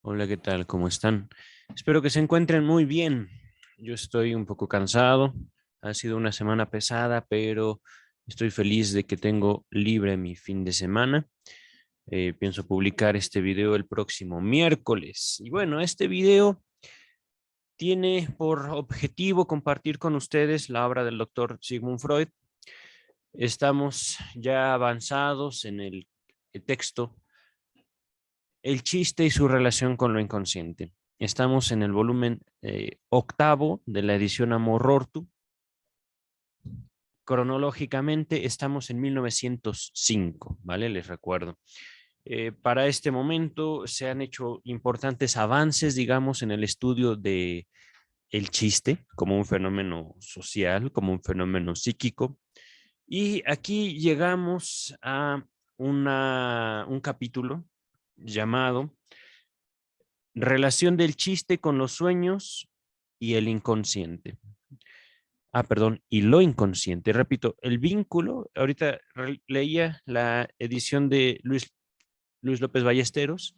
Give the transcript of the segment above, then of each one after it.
Hola, ¿qué tal? ¿Cómo están? Espero que se encuentren muy bien. Yo estoy un poco cansado. Ha sido una semana pesada, pero estoy feliz de que tengo libre mi fin de semana. Pienso publicar este video el próximo miércoles. Y bueno, este video tiene por objetivo compartir con ustedes la obra del doctor Sigmund Freud. Estamos ya avanzados en el texto El chiste y su relación con lo inconsciente. Estamos en el volumen octavo de la edición Amor Rortu. Cronológicamente estamos en 1905, ¿vale? Les recuerdo. Para este momento se han hecho importantes avances, digamos, en el estudio de el chiste como un fenómeno social, como un fenómeno psíquico. Y aquí llegamos a un capítulo llamado Relación del chiste con los sueños y el inconsciente. Perdón, y lo inconsciente. Repito, el vínculo, ahorita leía la edición de Luis López Ballesteros,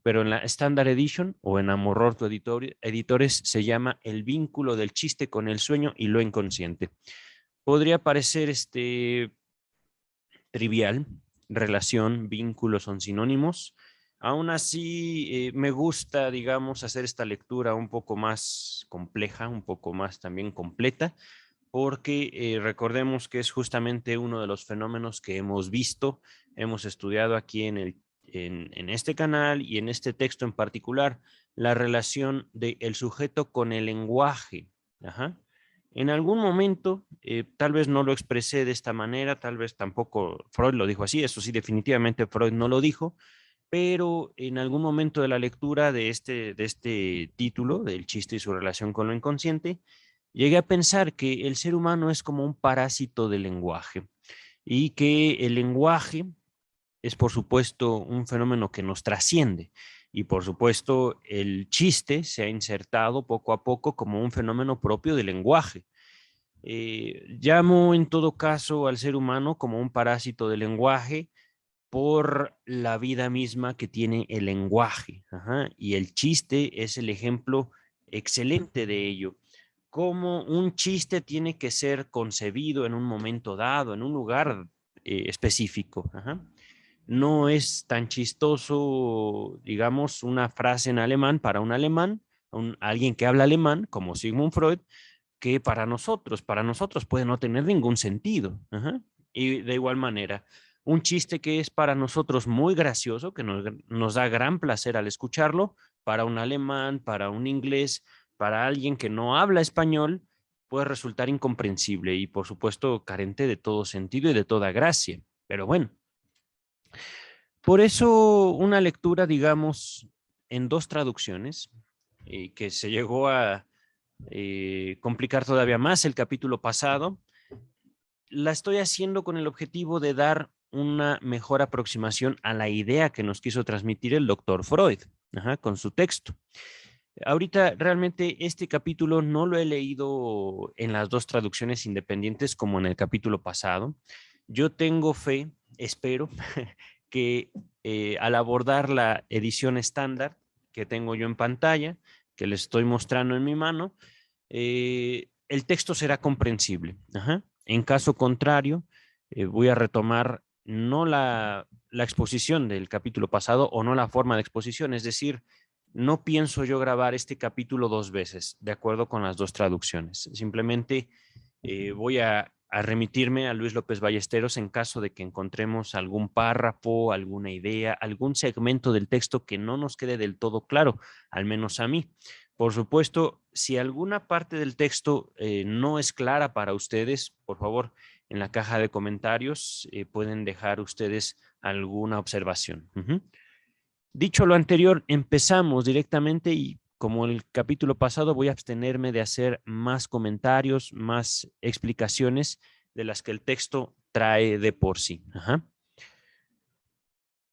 pero en la Standard Edition o en Amororto Editores se llama El vínculo del chiste con el sueño y lo inconsciente. Podría parecer trivial, relación, vínculo son sinónimos. Aún así, me gusta, digamos, hacer esta lectura un poco más compleja, un poco más también completa, porque recordemos que es justamente uno de los fenómenos que hemos visto, hemos estudiado aquí en este canal y en este texto en particular, la relación del sujeto con el lenguaje. Ajá. En algún momento, tal vez no lo expresé de esta manera, tal vez tampoco Freud lo dijo así, eso sí, definitivamente Freud no lo dijo, pero en algún momento de la lectura de este título, del chiste y su relación con lo inconsciente, llegué a pensar que el ser humano es como un parásito del lenguaje y que el lenguaje es, por supuesto, un fenómeno que nos trasciende. Y, por supuesto, el chiste se ha insertado poco a poco como un fenómeno propio del lenguaje. Llamo en todo caso al ser humano como un parásito del lenguaje por la vida misma que tiene el lenguaje. Ajá. Y el chiste es el ejemplo excelente de ello. Cómo un chiste tiene que ser concebido en un momento dado, en un lugar específico. Ajá. No es tan chistoso, digamos, una frase en alemán para un alemán, alguien que habla alemán, como Sigmund Freud, que para nosotros puede no tener ningún sentido. Ajá. Y de igual manera, un chiste que es para nosotros muy gracioso, que nos da gran placer al escucharlo, para un alemán, para un inglés, para alguien que no habla español, puede resultar incomprensible y por supuesto carente de todo sentido y de toda gracia. Pero bueno, por eso una lectura, digamos, en dos traducciones, que se llegó a complicar todavía más el capítulo pasado, la estoy haciendo con el objetivo de dar una mejor aproximación a la idea que nos quiso transmitir el doctor Freud, ajá, con su texto. Ahorita realmente este capítulo no lo he leído en las dos traducciones independientes como en el capítulo pasado. Yo tengo fe, espero, que al abordar la edición estándar que tengo yo en pantalla, que les estoy mostrando en mi mano, el texto será comprensible. Ajá. En caso contrario, voy a retomar no la exposición del capítulo pasado o no la forma de exposición, es decir, no pienso yo grabar este capítulo dos veces, de acuerdo con las dos traducciones. Simplemente voy a remitirme a Luis López Ballesteros en caso de que encontremos algún párrafo, alguna idea, algún segmento del texto que no nos quede del todo claro, al menos a mí. Por supuesto, si alguna parte del texto no es clara para ustedes, por favor, en la caja de comentarios pueden dejar ustedes alguna observación. Dicho lo anterior, empezamos directamente y como el capítulo pasado voy a abstenerme de hacer más comentarios, más explicaciones de las que el texto trae de por sí. Ajá.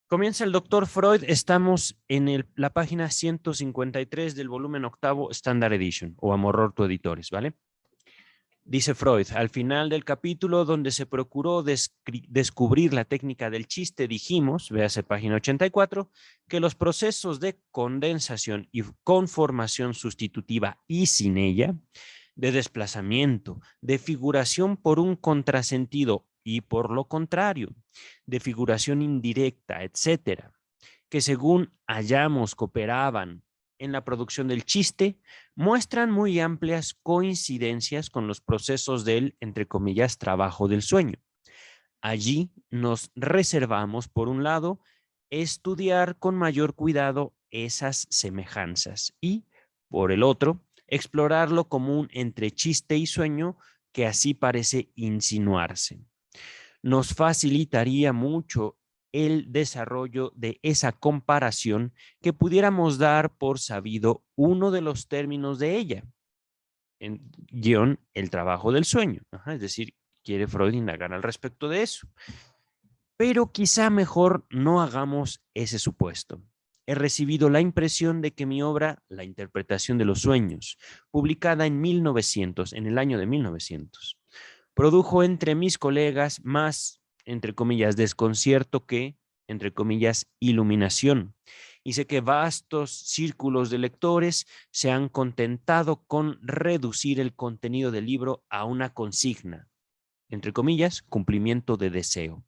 Comienza el doctor Freud, estamos en la página 153 del volumen octavo Standard Edition o Amor Rorto Editores, ¿vale? Dice Freud, al final del capítulo donde se procuró descubrir la técnica del chiste, dijimos, véase página 84, que los procesos de condensación y conformación sustitutiva y sin ella, de desplazamiento, de figuración por un contrasentido y por lo contrario, de figuración indirecta, etcétera, que según hallamos cooperaban en la producción del chiste, muestran muy amplias coincidencias con los procesos del, entre comillas, trabajo del sueño. Allí nos reservamos, por un lado, estudiar con mayor cuidado esas semejanzas y, por el otro, explorar lo común entre chiste y sueño que así parece insinuarse. Nos facilitaría mucho el desarrollo de esa comparación que pudiéramos dar por sabido uno de los términos de ella, en guión el trabajo del sueño. Ajá, es decir, quiere Freud indagar al respecto de eso. Pero quizá mejor no hagamos ese supuesto. He recibido la impresión de que mi obra, La interpretación de los sueños, publicada en 1900, en el año de 1900, produjo entre mis colegas más, entre comillas, desconcierto que, entre comillas, iluminación. Y sé que vastos círculos de lectores se han contentado con reducir el contenido del libro a una consigna, entre comillas, cumplimiento de deseo,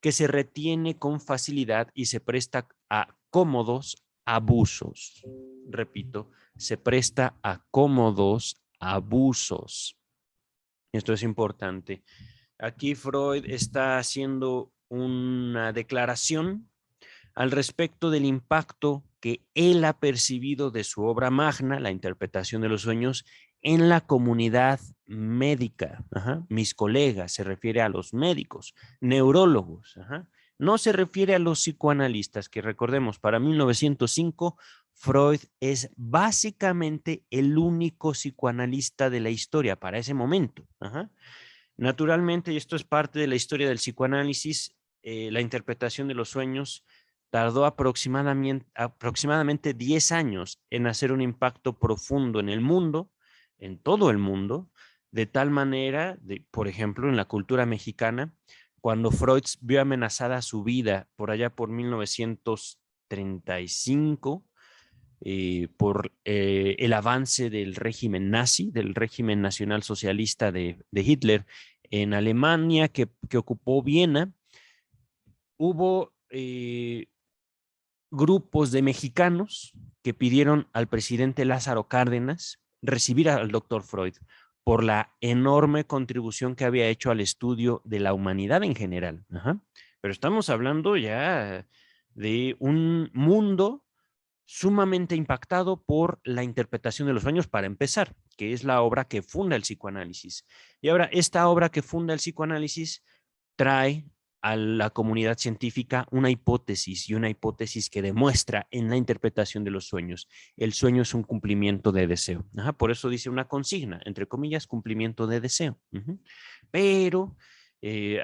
que se retiene con facilidad y se presta a cómodos abusos. Repito, se presta a cómodos abusos. Esto es importante. Aquí Freud está haciendo una declaración al respecto del impacto que él ha percibido de su obra magna, La interpretación de los sueños, en la comunidad médica. Ajá. Mis colegas, se refiere a los médicos, neurólogos. Ajá. No se refiere a los psicoanalistas, que recordemos, para 1905, Freud es básicamente el único psicoanalista de la historia para ese momento. Ajá. Naturalmente, y esto es parte de la historia del psicoanálisis, la interpretación de los sueños tardó aproximadamente 10 años en hacer un impacto profundo en el mundo, en todo el mundo, de tal manera, por ejemplo, en la cultura mexicana, cuando Freud vio amenazada su vida por allá por 1935, por el avance del régimen nazi, del régimen nacionalsocialista de Hitler en Alemania, que ocupó Viena, hubo grupos de mexicanos que pidieron al presidente Lázaro Cárdenas recibir al doctor Freud por la enorme contribución que había hecho al estudio de la humanidad en general. Ajá. Pero estamos hablando ya de un mundo sumamente impactado por la interpretación de los sueños, para empezar, que es la obra que funda el psicoanálisis. Y ahora, esta obra que funda el psicoanálisis trae a la comunidad científica una hipótesis, y una hipótesis que demuestra en la interpretación de los sueños. El sueño es un cumplimiento de deseo. Ajá, por eso dice una consigna, entre comillas, cumplimiento de deseo. Pero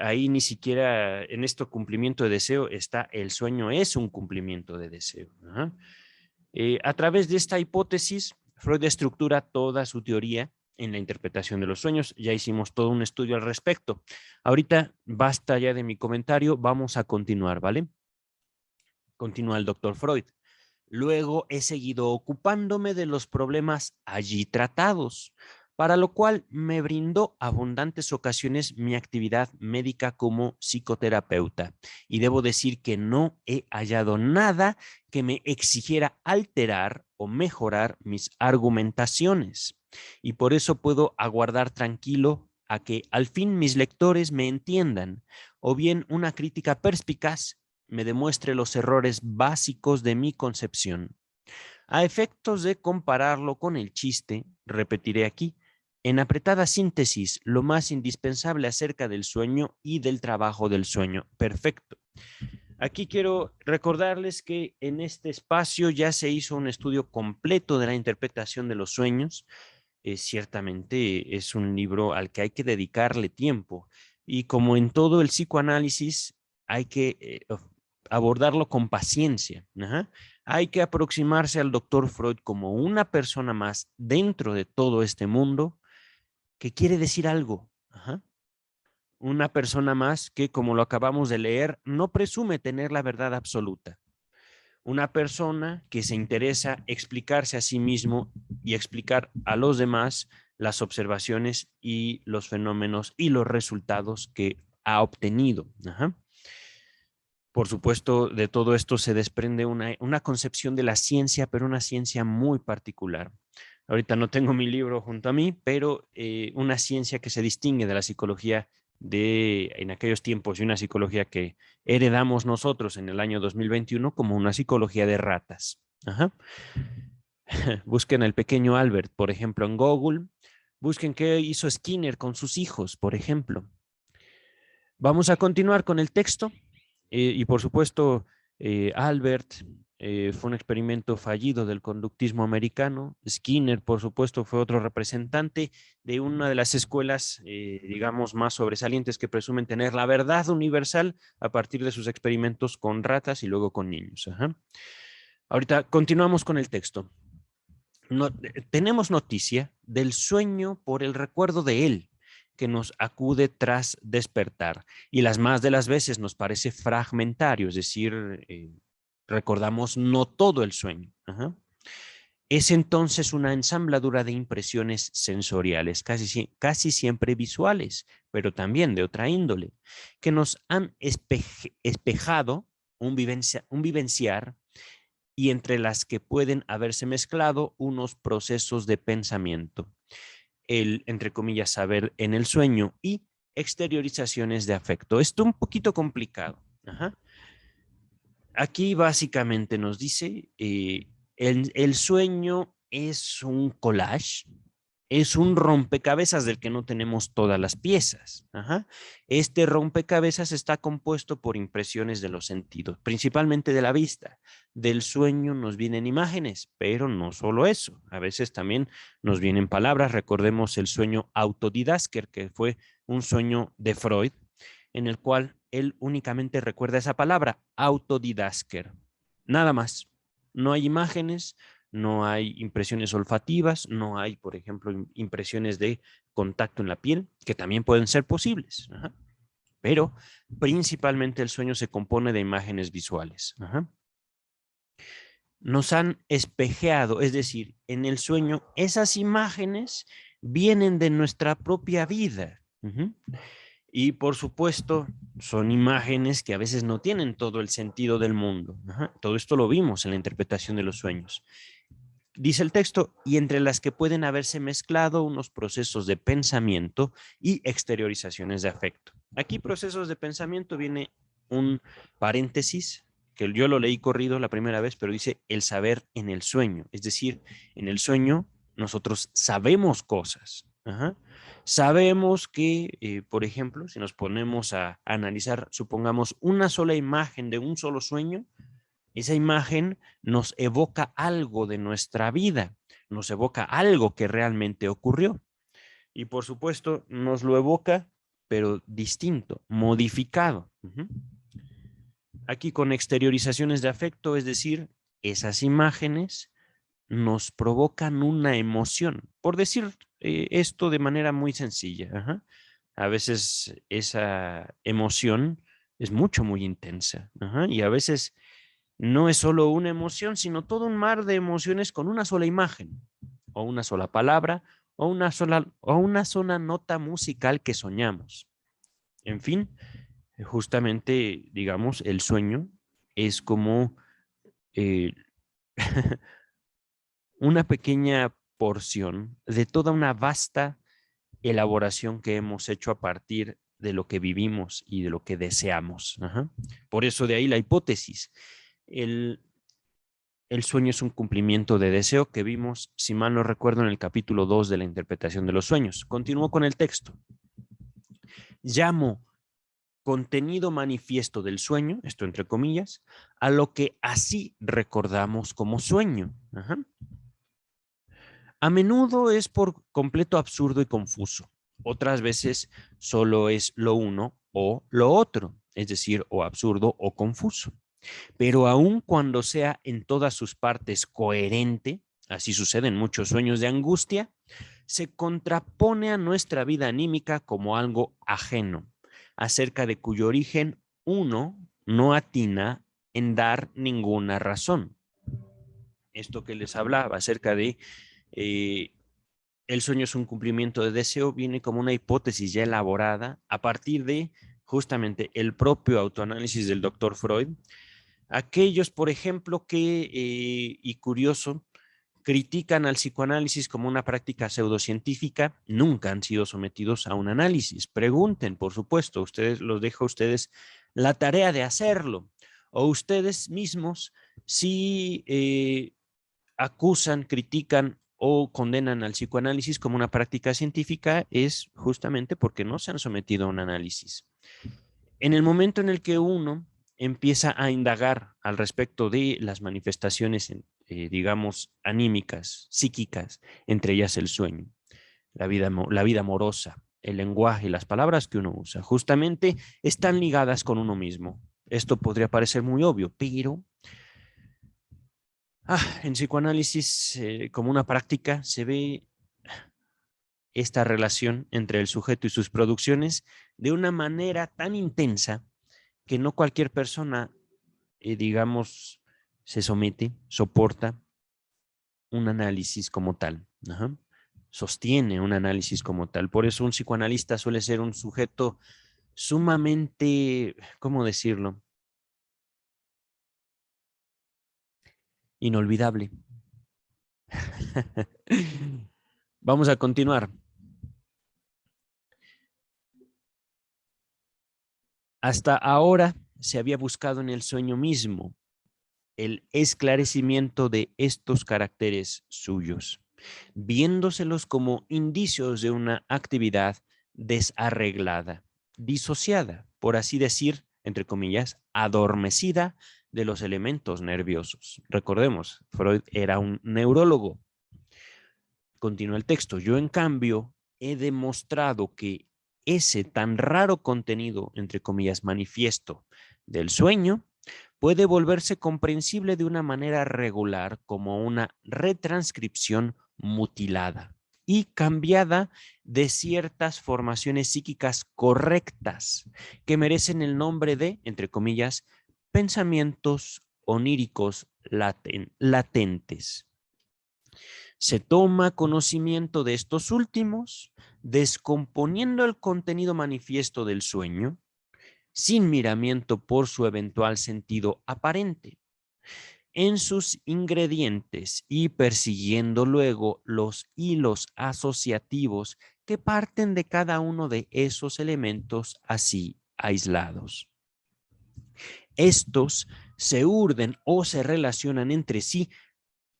ahí ni siquiera en esto cumplimiento de deseo está el sueño es un cumplimiento de deseo. Ajá. A través de esta hipótesis, Freud estructura toda su teoría en la interpretación de los sueños. Ya hicimos todo un estudio al respecto. Ahorita basta ya de mi comentario, vamos a continuar, ¿vale? Continúa el doctor Freud. Luego he seguido ocupándome de los problemas allí tratados, para lo cual me brindó abundantes ocasiones mi actividad médica como psicoterapeuta. Y debo decir que no he hallado nada que me exigiera alterar o mejorar mis argumentaciones. Y por eso puedo aguardar tranquilo a que al fin mis lectores me entiendan, o bien una crítica perspicaz me demuestre los errores básicos de mi concepción. A efectos de compararlo con el chiste, repetiré aquí, en apretada síntesis, lo más indispensable acerca del sueño y del trabajo del sueño. Perfecto. Aquí quiero recordarles que en este espacio ya se hizo un estudio completo de la interpretación de los sueños. Ciertamente es un libro al que hay que dedicarle tiempo. Y como en todo el psicoanálisis, hay que abordarlo con paciencia. Ajá. Hay que aproximarse al doctor Freud como una persona más dentro de todo este mundo, que quiere decir algo. Ajá. Una persona más que, como lo acabamos de leer, no presume tener la verdad absoluta. Una persona que se interesa explicarse a sí mismo y explicar a los demás las observaciones y los fenómenos y los resultados que ha obtenido. Ajá. Por supuesto, de todo esto se desprende una concepción de la ciencia, pero una ciencia muy particular. Ahorita no tengo mi libro junto a mí, pero una ciencia que se distingue de la psicología de en aquellos tiempos y una psicología que heredamos nosotros en el año 2021 como una psicología de ratas. Ajá. Busquen al pequeño Albert, por ejemplo, en Google. Busquen qué hizo Skinner con sus hijos, por ejemplo. Vamos a continuar con el texto. Y por supuesto, Albert fue un experimento fallido del conductismo americano. Skinner, por supuesto, fue otro representante de una de las escuelas, digamos, más sobresalientes que presumen tener la verdad universal a partir de sus experimentos con ratas y luego con niños. Ajá. Ahorita continuamos con el texto. No, tenemos noticia del sueño por el recuerdo de él que nos acude tras despertar y las más de las veces nos parece fragmentario, es decir, recordamos no todo el sueño. Ajá. Es entonces una ensambladura de impresiones sensoriales, casi siempre visuales, pero también de otra índole, que nos han espejado un vivenciar y entre las que pueden haberse mezclado unos procesos de pensamiento, el, entre comillas, saber en el sueño y exteriorizaciones de afecto. Esto es un poquito complicado. Ajá. Aquí básicamente nos dice, el sueño es un collage, es un rompecabezas del que no tenemos todas las piezas. Ajá. Este rompecabezas está compuesto por impresiones de los sentidos, principalmente de la vista. Del sueño nos vienen imágenes, pero no solo eso. A veces también nos vienen palabras. Recordemos el sueño autodidásker, que fue un sueño de Freud, en el cual él únicamente recuerda esa palabra, autodidásker. Nada más. No hay imágenes, no hay impresiones olfativas, no hay, por ejemplo, impresiones de contacto en la piel, que también pueden ser posibles. Ajá. Pero principalmente el sueño se compone de imágenes visuales. Ajá. Nos han espejeado, es decir, en el sueño esas imágenes vienen de nuestra propia vida. Uh-huh. Y por supuesto, son imágenes que a veces no tienen todo el sentido del mundo. Ajá. Todo esto lo vimos en la interpretación de los sueños. Dice el texto, y entre las que pueden haberse mezclado unos procesos de pensamiento y exteriorizaciones de afecto. Aquí procesos de pensamiento viene un paréntesis, que yo lo leí corrido la primera vez, pero dice el saber en el sueño. Es decir, en el sueño nosotros sabemos cosas. Ajá. Sabemos que, por ejemplo, si nos ponemos a analizar, supongamos, una sola imagen de un solo sueño, esa imagen nos evoca algo de nuestra vida, nos evoca algo que realmente ocurrió. Y por supuesto, nos lo evoca, pero distinto, modificado. Uh-huh. Aquí con exteriorizaciones de afecto, es decir, esas imágenes nos provocan una emoción. Por decir esto de manera muy sencilla. Ajá. A veces esa emoción es muy intensa. Ajá. Y a veces no es solo una emoción, sino todo un mar de emociones con una sola imagen, o una sola palabra, o una sola nota musical que soñamos. En fin, justamente, digamos, el sueño es como eh, una pequeña porción de toda una vasta elaboración que hemos hecho a partir de lo que vivimos y de lo que deseamos. Ajá. Por eso de ahí la hipótesis. El sueño es un cumplimiento de deseo que vimos, si mal no recuerdo, en el capítulo 2 de la interpretación de los sueños. Continúo con el texto. Llamo contenido manifiesto del sueño, esto entre comillas, a lo que así recordamos como sueño. Ajá. A menudo es por completo absurdo y confuso. Otras veces solo es lo uno o lo otro, es decir, o absurdo o confuso. Pero aun cuando sea en todas sus partes coherente, así sucede en muchos sueños de angustia, se contrapone a nuestra vida anímica como algo ajeno, acerca de cuyo origen uno no atina en dar ninguna razón. Esto que les hablaba acerca de el sueño es un cumplimiento de deseo, viene como una hipótesis ya elaborada a partir de justamente el propio autoanálisis del doctor Freud. Aquellos, por ejemplo, que, y curioso, critican al psicoanálisis como una práctica pseudocientífica, nunca han sido sometidos a un análisis. Pregunten, por supuesto, ustedes los dejo a ustedes la tarea de hacerlo, o ustedes mismos si acusan, critican o condenan al psicoanálisis como una práctica científica, es justamente porque no se han sometido a un análisis. En el momento en el que uno empieza a indagar al respecto de las manifestaciones, digamos, anímicas, psíquicas, entre ellas el sueño, la vida amorosa, el lenguaje, las palabras que uno usa, justamente están ligadas con uno mismo. Esto podría parecer muy obvio, pero en psicoanálisis, como una práctica, se ve esta relación entre el sujeto y sus producciones de una manera tan intensa que no cualquier persona, digamos, se somete, soporta un análisis como tal. Ajá. Sostiene un análisis como tal. Por eso un psicoanalista suele ser un sujeto sumamente, ¿cómo decirlo? Inolvidable. Vamos a continuar. Hasta ahora se había buscado en el sueño mismo el esclarecimiento de estos caracteres suyos, viéndoselos como indicios de una actividad desarreglada, disociada, por así decir, entre comillas, adormecida de los elementos nerviosos. Recordemos, Freud era un neurólogo. Continúa el texto. Yo, en cambio, he demostrado que ese tan raro contenido, entre comillas, manifiesto del sueño, puede volverse comprensible de una manera regular como una retranscripción mutilada y cambiada de ciertas formaciones psíquicas correctas que merecen el nombre de, entre comillas, pensamientos oníricos latentes. Se toma conocimiento de estos últimos, descomponiendo el contenido manifiesto del sueño, sin miramiento por su eventual sentido aparente, en sus ingredientes y persiguiendo luego los hilos asociativos que parten de cada uno de esos elementos así aislados. Estos se urden o se relacionan entre sí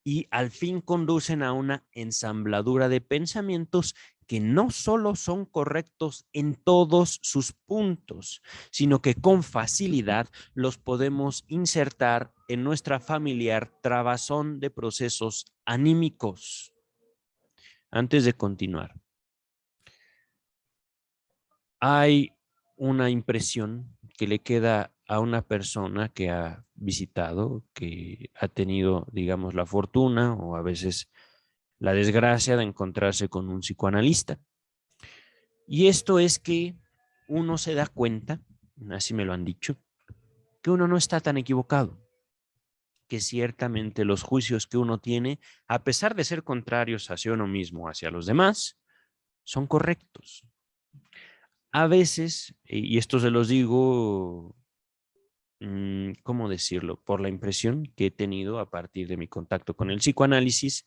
y al fin conducen a una ensambladura de pensamientos que no solo son correctos en todos sus puntos, sino que con facilidad los podemos insertar en nuestra familiar trabazón de procesos anímicos. Antes de continuar, hay una impresión que le queda a una persona que ha visitado, que ha tenido, digamos, la fortuna o a veces la desgracia de encontrarse con un psicoanalista. Y esto es que uno se da cuenta, así me lo han dicho, que uno no está tan equivocado, que ciertamente los juicios que uno tiene, a pesar de ser contrarios hacia uno mismo, hacia los demás, son correctos. A veces, y esto se los digo, ¿cómo decirlo? Por la impresión que he tenido a partir de mi contacto con el psicoanálisis,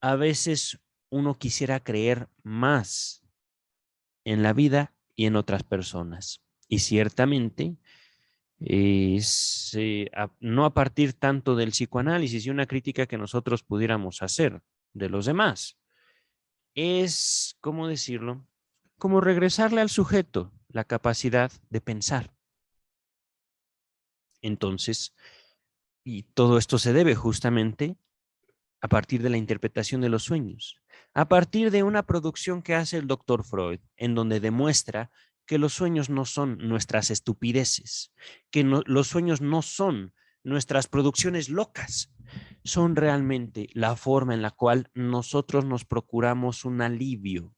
a veces uno quisiera creer más en la vida y en otras personas. Y ciertamente, no a partir tanto del psicoanálisis y una crítica que nosotros pudiéramos hacer de los demás, es, ¿cómo decirlo? Como regresarle al sujeto la capacidad de pensar. Entonces, y todo esto se debe justamente a partir de la interpretación de los sueños, a partir de una producción que hace el doctor Freud, en donde demuestra que los sueños no son nuestras estupideces, que los sueños no son nuestras producciones locas, son realmente la forma en la cual nosotros nos procuramos un alivio.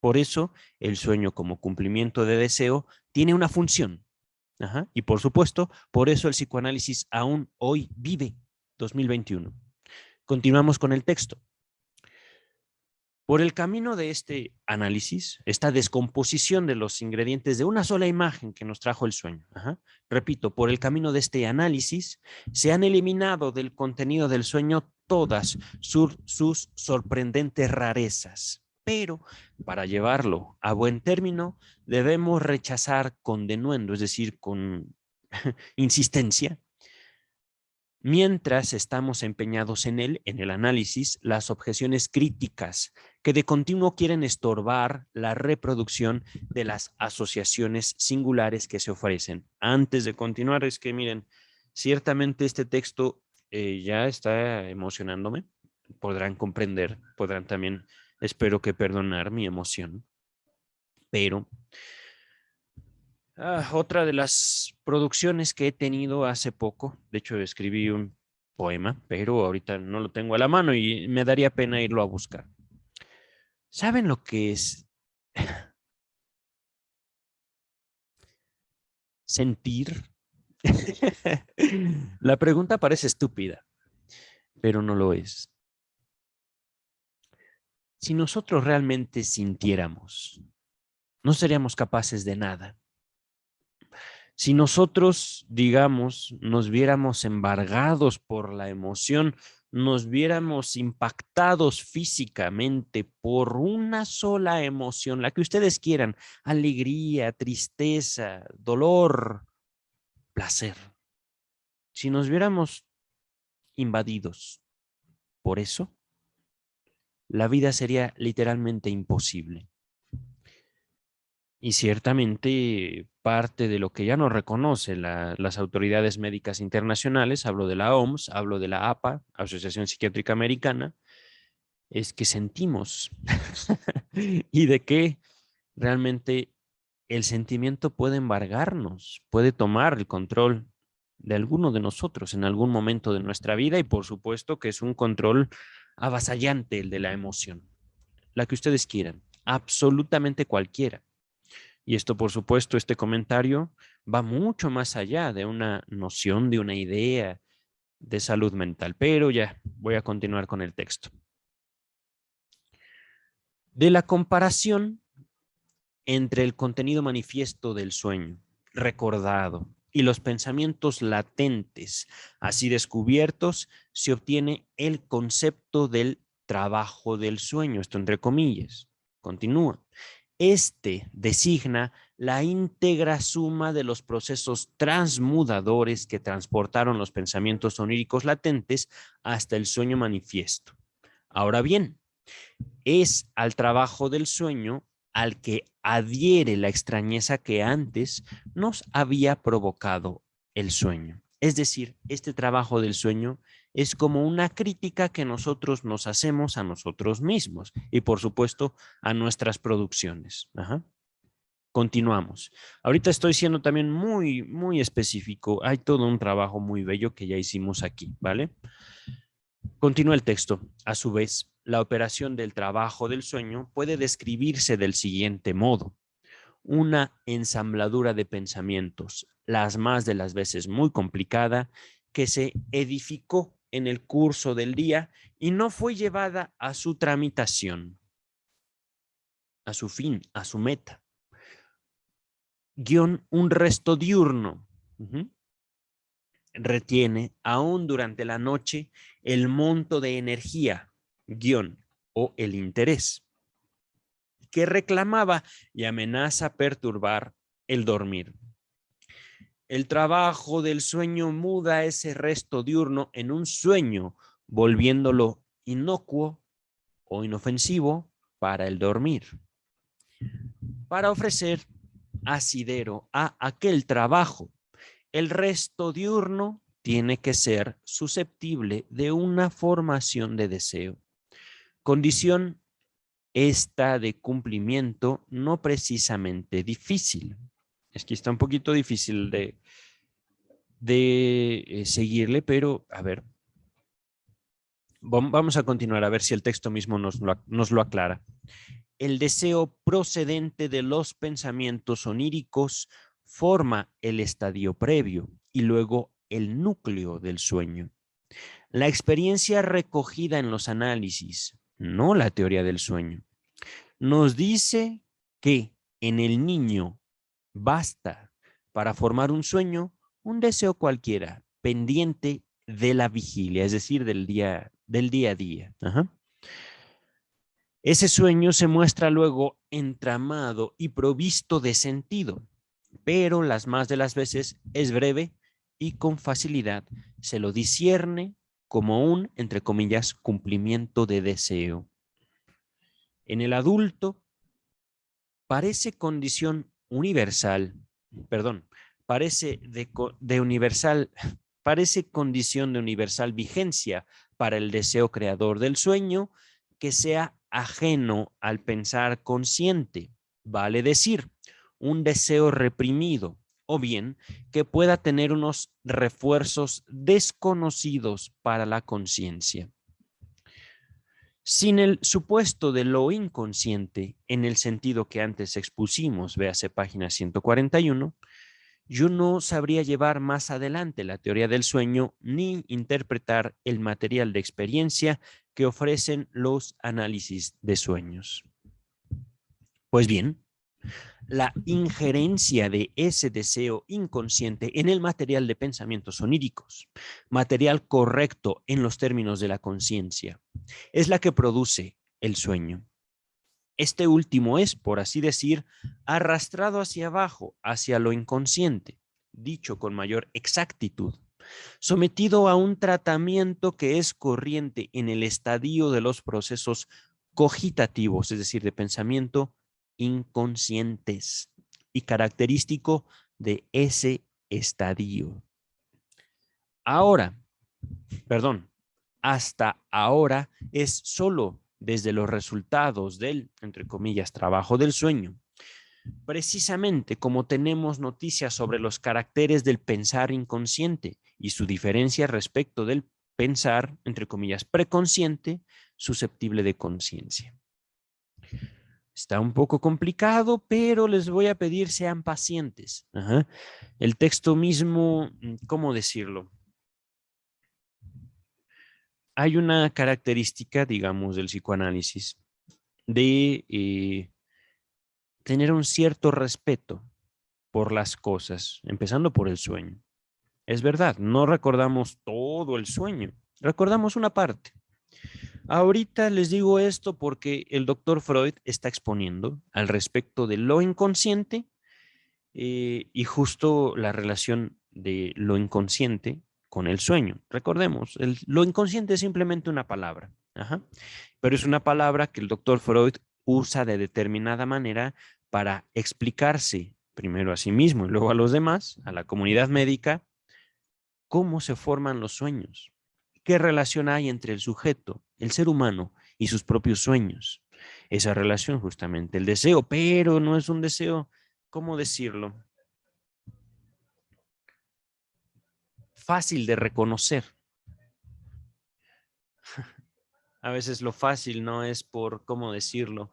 Por eso, el sueño como cumplimiento de deseo tiene una función. Ajá. Y por supuesto, por eso el psicoanálisis aún hoy vive, 2021. Continuamos con el texto. Por el camino de este análisis, esta descomposición de los ingredientes de una sola imagen que nos trajo el sueño, repito, por el camino de este análisis, se han eliminado del contenido del sueño todas sus sorprendentes rarezas. Pero para llevarlo a buen término, debemos rechazar con denuendo, es decir, con insistencia, mientras estamos empeñados en él, en el análisis, las objeciones críticas que de continuo quieren estorbar la reproducción de las asociaciones singulares que se ofrecen. Antes de continuar, es que miren, ciertamente este texto ya está emocionándome. Podrán comprender, podrán también, espero que perdonar mi emoción, pero otra de las producciones que he tenido hace poco, de hecho escribí un poema, pero ahorita no lo tengo a la mano y me daría pena irlo a buscar. ¿Saben lo que es sentir? La pregunta parece estúpida, pero no lo es. Si nosotros realmente sintiéramos, no seríamos capaces de nada. Si nosotros, digamos, nos viéramos embargados por la emoción, nos viéramos impactados físicamente por una sola emoción, la que ustedes quieran, alegría, tristeza, dolor, placer. Si nos viéramos invadidos por eso, la vida sería literalmente imposible. Y ciertamente parte de lo que ya no reconoce las autoridades médicas internacionales, hablo de la OMS, hablo de la APA, Asociación Psiquiátrica Americana, es que sentimos y de que realmente el sentimiento puede embargarnos, puede tomar el control de alguno de nosotros en algún momento de nuestra vida y por supuesto que es un control avasallante el de la emoción, la que ustedes quieran, absolutamente cualquiera. Y esto, por supuesto, este comentario va mucho más allá de una noción, de una idea de salud mental. Pero ya voy a continuar con el texto. De la comparación entre el contenido manifiesto del sueño, recordado, y los pensamientos latentes, así descubiertos, se obtiene el concepto del trabajo del sueño, esto entre comillas. Continúa. Este designa la íntegra suma de los procesos transmudadores que transportaron los pensamientos oníricos latentes hasta el sueño manifiesto. Ahora bien, es al trabajo del sueño al que adhiere la extrañeza que antes nos había provocado el sueño. Es decir, este trabajo del sueño es como una crítica que nosotros nos hacemos a nosotros mismos y, por supuesto, a nuestras producciones. Continuamos. Ahorita estoy siendo también muy específico. Hay todo un trabajo muy bello que ya hicimos aquí, ¿vale? Continúa el texto. A su vez, la operación del trabajo del sueño puede describirse del siguiente modo. Una ensambladura de pensamientos, las más de las veces muy complicada, que se edificó en el curso del día y no fue llevada a su tramitación, a su fin, a su meta. Guión un resto diurno. Retiene aún durante la noche el monto de energía, guión, o el interés, que reclamaba y amenaza perturbar el dormir. El trabajo del sueño muda ese resto diurno en un sueño, volviéndolo inocuo o inofensivo para el dormir, para ofrecer asidero a aquel trabajo. El resto diurno tiene que ser susceptible de una formación de deseo. Condición esta de cumplimiento no precisamente difícil. Es que está un poquito difícil de seguirle, pero a ver. Vamos a continuar a ver si el texto mismo nos lo aclara. El deseo procedente de los pensamientos oníricos forma el estadio previo y luego el núcleo del sueño. La experiencia recogida en los análisis, no la teoría del sueño, nos dice que en el niño basta para formar un sueño, un deseo cualquiera, pendiente de la vigilia, es decir, del día a día. Ajá. Ese sueño se muestra luego entramado y provisto de sentido, pero las más de las veces es breve y con facilidad se lo discierne como un, entre comillas, cumplimiento de deseo. En el adulto parece condición universal, perdón, parece de universal, parece condición de universal vigencia para el deseo creador del sueño que sea ajeno al pensar consciente, vale decir, un deseo reprimido, o bien que pueda tener unos refuerzos desconocidos para la conciencia. Sin el supuesto de lo inconsciente, en el sentido que antes expusimos, véase página 141, yo no sabría llevar más adelante la teoría del sueño ni interpretar el material de experiencia que ofrecen los análisis de sueños. Pues bien, la injerencia de ese deseo inconsciente en el material de pensamientos oníricos, material correcto en los términos de la conciencia, es la que produce el sueño. Este último es, por así decir, arrastrado hacia abajo, hacia lo inconsciente, dicho con mayor exactitud, sometido a un tratamiento que es corriente en el estadio de los procesos cogitativos, es decir, de pensamiento inconscientes y característico de ese estadio. Hasta ahora es solo desde los resultados del, entre comillas, trabajo del sueño. Precisamente como tenemos noticias sobre los caracteres del pensar inconsciente y su diferencia respecto del pensar, entre comillas, preconsciente, susceptible de conciencia. Está un poco complicado, pero les voy a pedir sean pacientes. Ajá. El texto mismo, ¿cómo decirlo? Hay una característica, digamos, del psicoanálisis de tener un cierto respeto por las cosas, empezando por el sueño. Es verdad, no recordamos todo el sueño, recordamos una parte. Ahorita les digo esto porque el doctor Freud está exponiendo al respecto de lo inconsciente y justo la relación de lo inconsciente con el sueño. Recordemos, lo inconsciente es simplemente una palabra, ajá, pero es una palabra que el doctor Freud usa de determinada manera para explicarse primero a sí mismo y luego a los demás, a la comunidad médica, cómo se forman los sueños, qué relación hay entre el sujeto, el ser humano y sus propios sueños. Esa relación justamente, el deseo, pero no es un deseo, ¿cómo decirlo? Fácil de reconocer. A veces lo fácil no es por, ¿cómo decirlo?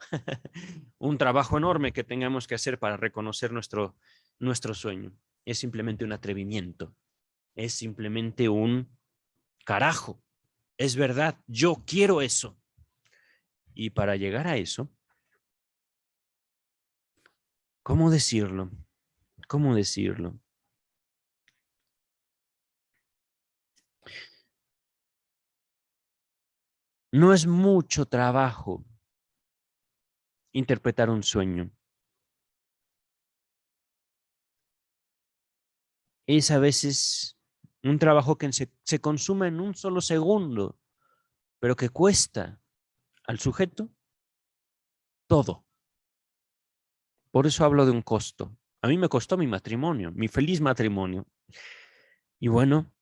Un trabajo enorme que tengamos que hacer para reconocer nuestro sueño. Es simplemente un atrevimiento. Es simplemente un carajo. Es verdad, yo quiero eso. Y para llegar a eso, ¿cómo decirlo? ¿Cómo decirlo? No es mucho trabajo interpretar un sueño. Es a veces un trabajo que se consume en un solo segundo, pero que cuesta al sujeto todo. Por eso hablo de un costo. A mí me costó mi matrimonio, mi feliz matrimonio. Y bueno,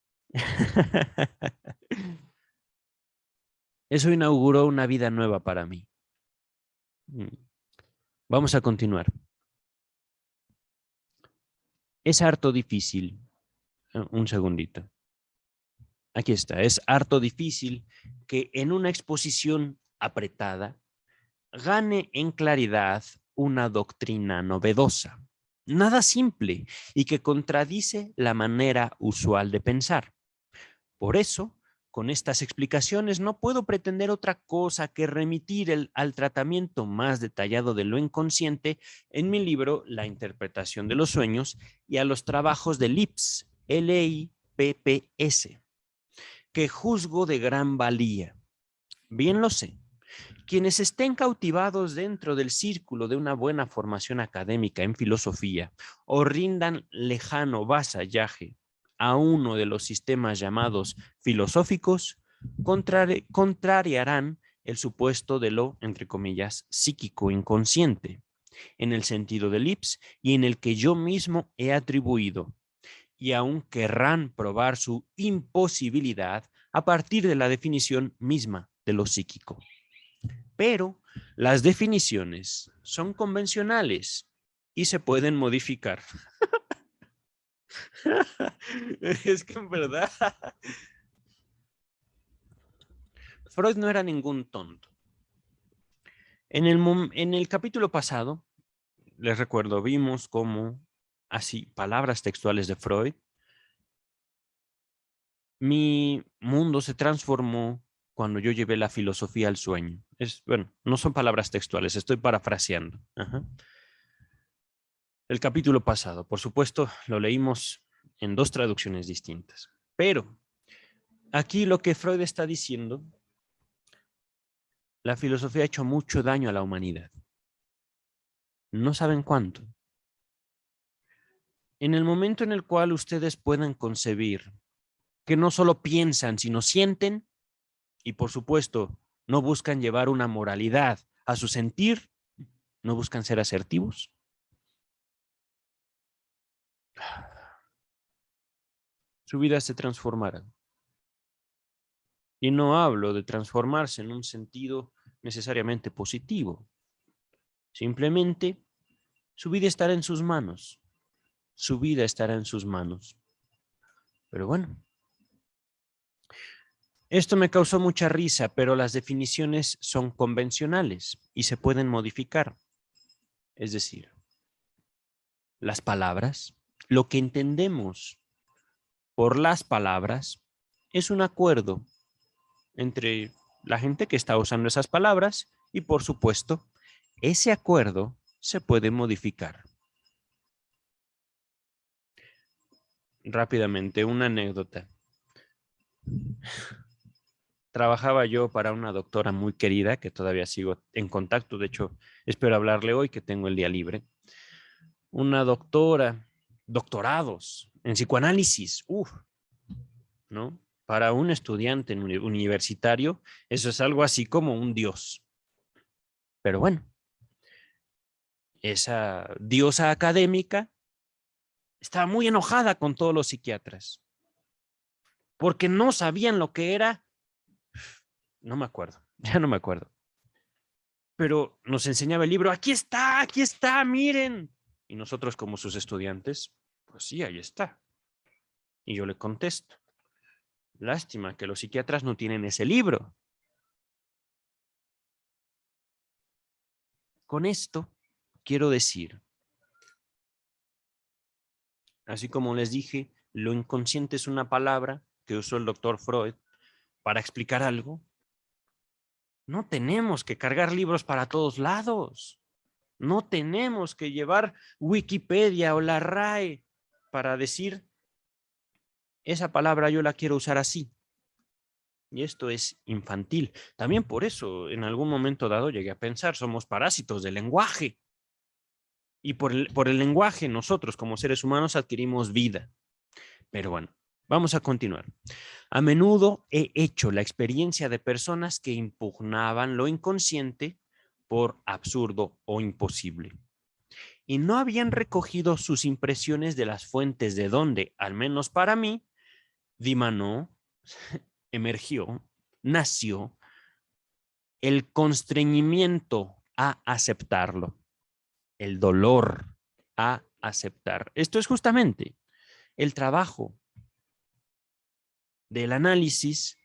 eso inauguró una vida nueva para mí. Vamos a continuar. Es harto difícil. Un segundito. Aquí está. Es harto difícil que en una exposición apretada gane en claridad una doctrina novedosa, nada simple y que contradice la manera usual de pensar. Por eso, con estas explicaciones no puedo pretender otra cosa que remitir al tratamiento más detallado de lo inconsciente en mi libro La interpretación de los sueños y a los trabajos de Lipps, Lipps, que juzgo de gran valía. Bien lo sé. Quienes estén cautivados dentro del círculo de una buena formación académica en filosofía o rindan lejano vasallaje a uno de los sistemas llamados filosóficos, contrariarán el supuesto de lo, entre comillas, psíquico inconsciente, en el sentido de Lipps y en el que yo mismo he atribuido, y aún querrán probar su imposibilidad a partir de la definición misma de lo psíquico. Pero las definiciones son convencionales y se pueden modificar. Es que en verdad, Freud no era ningún tonto. En el capítulo pasado, les recuerdo, vimos cómo, así, palabras textuales de Freud, mi mundo se transformó cuando yo llevé la filosofía al sueño. Bueno, no son palabras textuales, estoy parafraseando. Ajá. El capítulo pasado, por supuesto, lo leímos en dos traducciones distintas. Pero aquí lo que Freud está diciendo, la filosofía ha hecho mucho daño a la humanidad. No saben cuánto. En el momento en el cual ustedes puedan concebir que no solo piensan, sino sienten, y por supuesto, no buscan llevar una moralidad a su sentir, no buscan ser asertivos, su vida se transformará. Y no hablo de transformarse en un sentido necesariamente positivo. Simplemente su vida estará en sus manos. Su vida estará en sus manos. Pero bueno, esto me causó mucha risa, pero las definiciones son convencionales y se pueden modificar. Es decir, las palabras, lo que entendemos por las palabras, es un acuerdo entre la gente que está usando esas palabras y, por supuesto, ese acuerdo se puede modificar. Rápidamente, una anécdota. Trabajaba yo para una doctora muy querida, que todavía sigo en contacto, de hecho, espero hablarle hoy que tengo el día libre. Una doctora, doctorados en psicoanálisis, ¿no? Para un estudiante universitario, eso es algo así como un dios. Pero bueno, esa diosa académica estaba muy enojada con todos los psiquiatras, porque no sabían lo que era, no me acuerdo, ya no me acuerdo, pero nos enseñaba el libro, aquí está, miren. Y nosotros como sus estudiantes, pues sí, ahí está. Y yo le contesto, lástima que los psiquiatras no tienen ese libro. Con esto quiero decir, así como les dije, lo inconsciente es una palabra que usó el doctor Freud para explicar algo. No tenemos que cargar libros para todos lados. No tenemos que llevar Wikipedia o la RAE para decir, esa palabra yo la quiero usar así. Y esto es infantil. También por eso, en algún momento dado, llegué a pensar, somos parásitos del lenguaje. Y por el lenguaje, nosotros como seres humanos adquirimos vida. Pero bueno, vamos a continuar. A menudo he hecho la experiencia de personas que impugnaban lo inconsciente por absurdo o imposible. Y no habían recogido sus impresiones de las fuentes de donde, al menos para mí, dimanó, emergió, nació el constreñimiento a aceptarlo, el dolor a aceptar. Esto es justamente el trabajo del análisis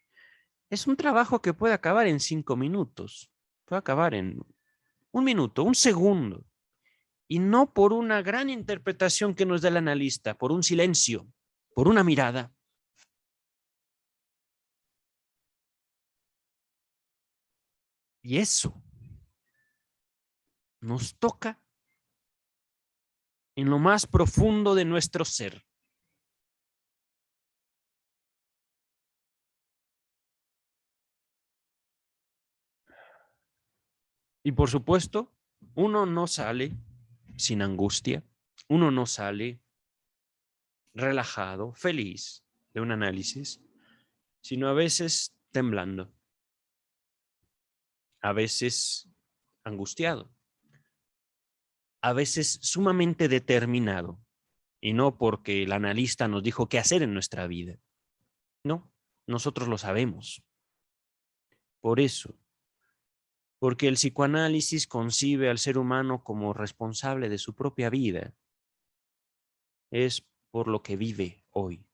es un trabajo que puede acabar en 5 minutos, puede acabar en 1 minuto, 1 segundo, y no por una gran interpretación que nos da el analista, por un silencio, por una mirada. Y eso nos toca en lo más profundo de nuestro ser. Y por supuesto, uno no sale sin angustia, uno no sale relajado, feliz de un análisis, sino a veces temblando, a veces angustiado, a veces sumamente determinado, y no porque el analista nos dijo qué hacer en nuestra vida. No, nosotros lo sabemos. Por eso, porque el psicoanálisis concibe al ser humano como responsable de su propia vida, es por lo que vive hoy,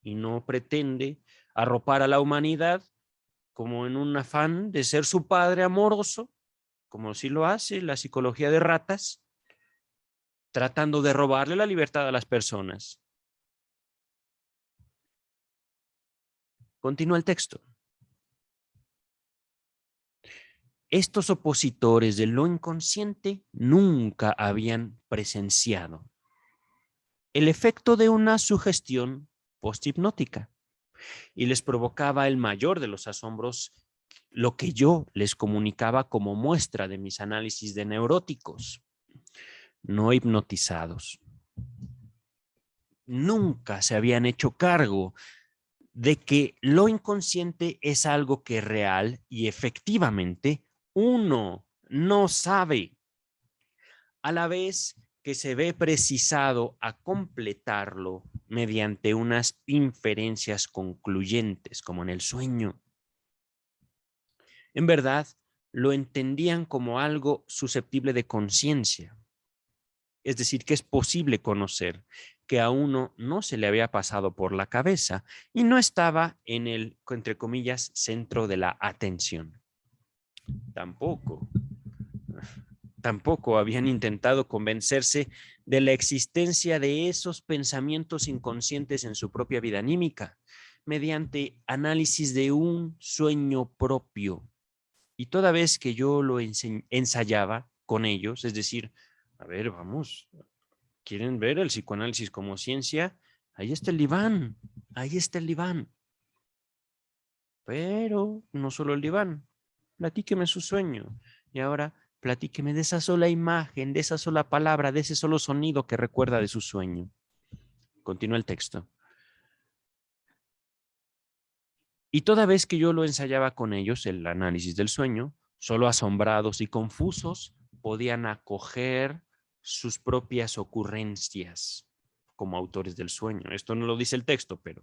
y no pretende arropar a la humanidad como en un afán de ser su padre amoroso, como si lo hace la psicología de ratas, tratando de robarle la libertad a las personas. Continúa el texto. Estos opositores de lo inconsciente nunca habían presenciado el efecto de una sugestión posthipnótica y les provocaba el mayor de los asombros lo que yo les comunicaba como muestra de mis análisis de neuróticos no hipnotizados. Nunca se habían hecho cargo de que lo inconsciente es algo que real y efectivamente uno no sabe, a la vez que se ve precisado a completarlo mediante unas inferencias concluyentes, como en el sueño. En verdad, lo entendían como algo susceptible de conciencia, es decir, que es posible conocer, que a uno no se le había pasado por la cabeza y no estaba en el, entre comillas, centro de la atención. Tampoco, tampoco habían intentado convencerse de la existencia de esos pensamientos inconscientes en su propia vida anímica, mediante análisis de un sueño propio. Y toda vez que yo lo ensayaba con ellos, es decir, a ver, vamos, ¿quieren ver el psicoanálisis como ciencia? Ahí está el diván, ahí está el diván. Pero no solo el diván, platíqueme su sueño. Y ahora platíqueme de esa sola imagen, de esa sola palabra, de ese solo sonido que recuerda de su sueño. Continúa el texto. Y toda vez que yo lo ensayaba con ellos, el análisis del sueño, solo asombrados y confusos podían acoger sus propias ocurrencias como autores del sueño. Esto no lo dice el texto, pero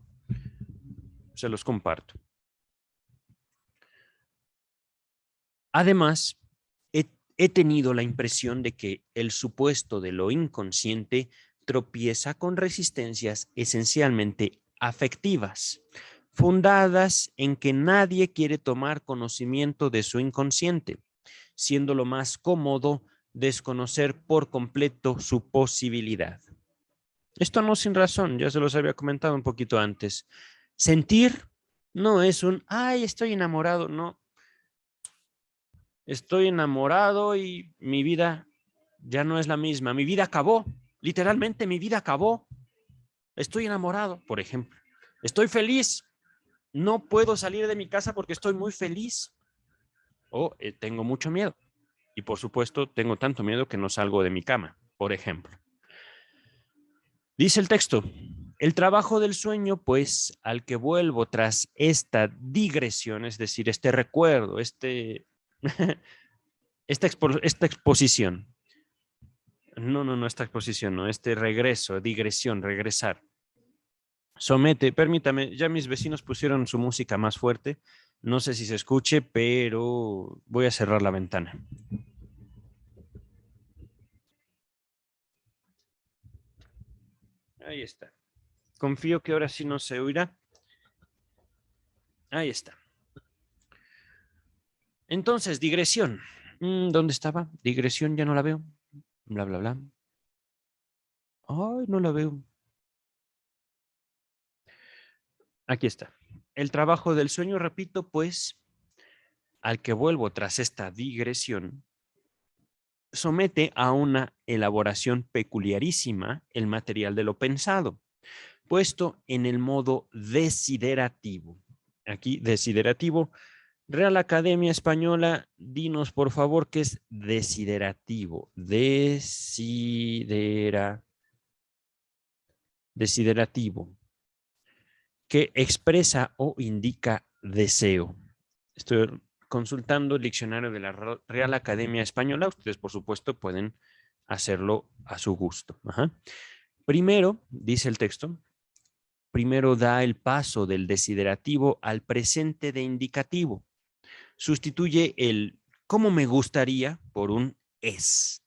se los comparto. Además, he tenido la impresión de que el supuesto de lo inconsciente tropieza con resistencias esencialmente afectivas, fundadas en que nadie quiere tomar conocimiento de su inconsciente, siendo lo más cómodo desconocer por completo su posibilidad. Esto no sin razón, ya se los había comentado un poquito antes. Sentir no es un, ay, estoy enamorado, no. Estoy enamorado y mi vida ya no es la misma. Mi vida acabó, literalmente mi vida acabó. Estoy enamorado, por ejemplo. Estoy feliz. No puedo salir de mi casa porque estoy muy feliz. O tengo mucho miedo. Y por supuesto, tengo tanto miedo que no salgo de mi cama, por ejemplo. Dice el texto, el trabajo del sueño, pues, al que vuelvo tras esta digresión, es decir, este recuerdo, esta exposición. No, esta exposición, no, este regreso, digresión, regresar. Somete, permítame, ya mis vecinos pusieron su música más fuerte. No sé si se escuche, pero voy a cerrar la ventana. Ahí está. Confío que ahora sí no se oirá. Ahí está. Entonces, digresión. ¿Dónde estaba? Digresión, ya no la veo. Bla, bla, bla. Ay, no la veo. Aquí está. El trabajo del sueño, repito, pues, al que vuelvo tras esta digresión, somete a una elaboración peculiarísima el material de lo pensado, puesto en el modo desiderativo. Aquí, desiderativo. Real Academia Española, dinos por favor qué es desiderativo. Desiderativo. Que expresa o indica deseo. Estoy consultando el diccionario de la Real Academia Española. Ustedes, por supuesto, pueden hacerlo a su gusto. Ajá. Primero, dice el texto, primero da el paso del desiderativo al presente de indicativo. Sustituye el cómo me gustaría por un es.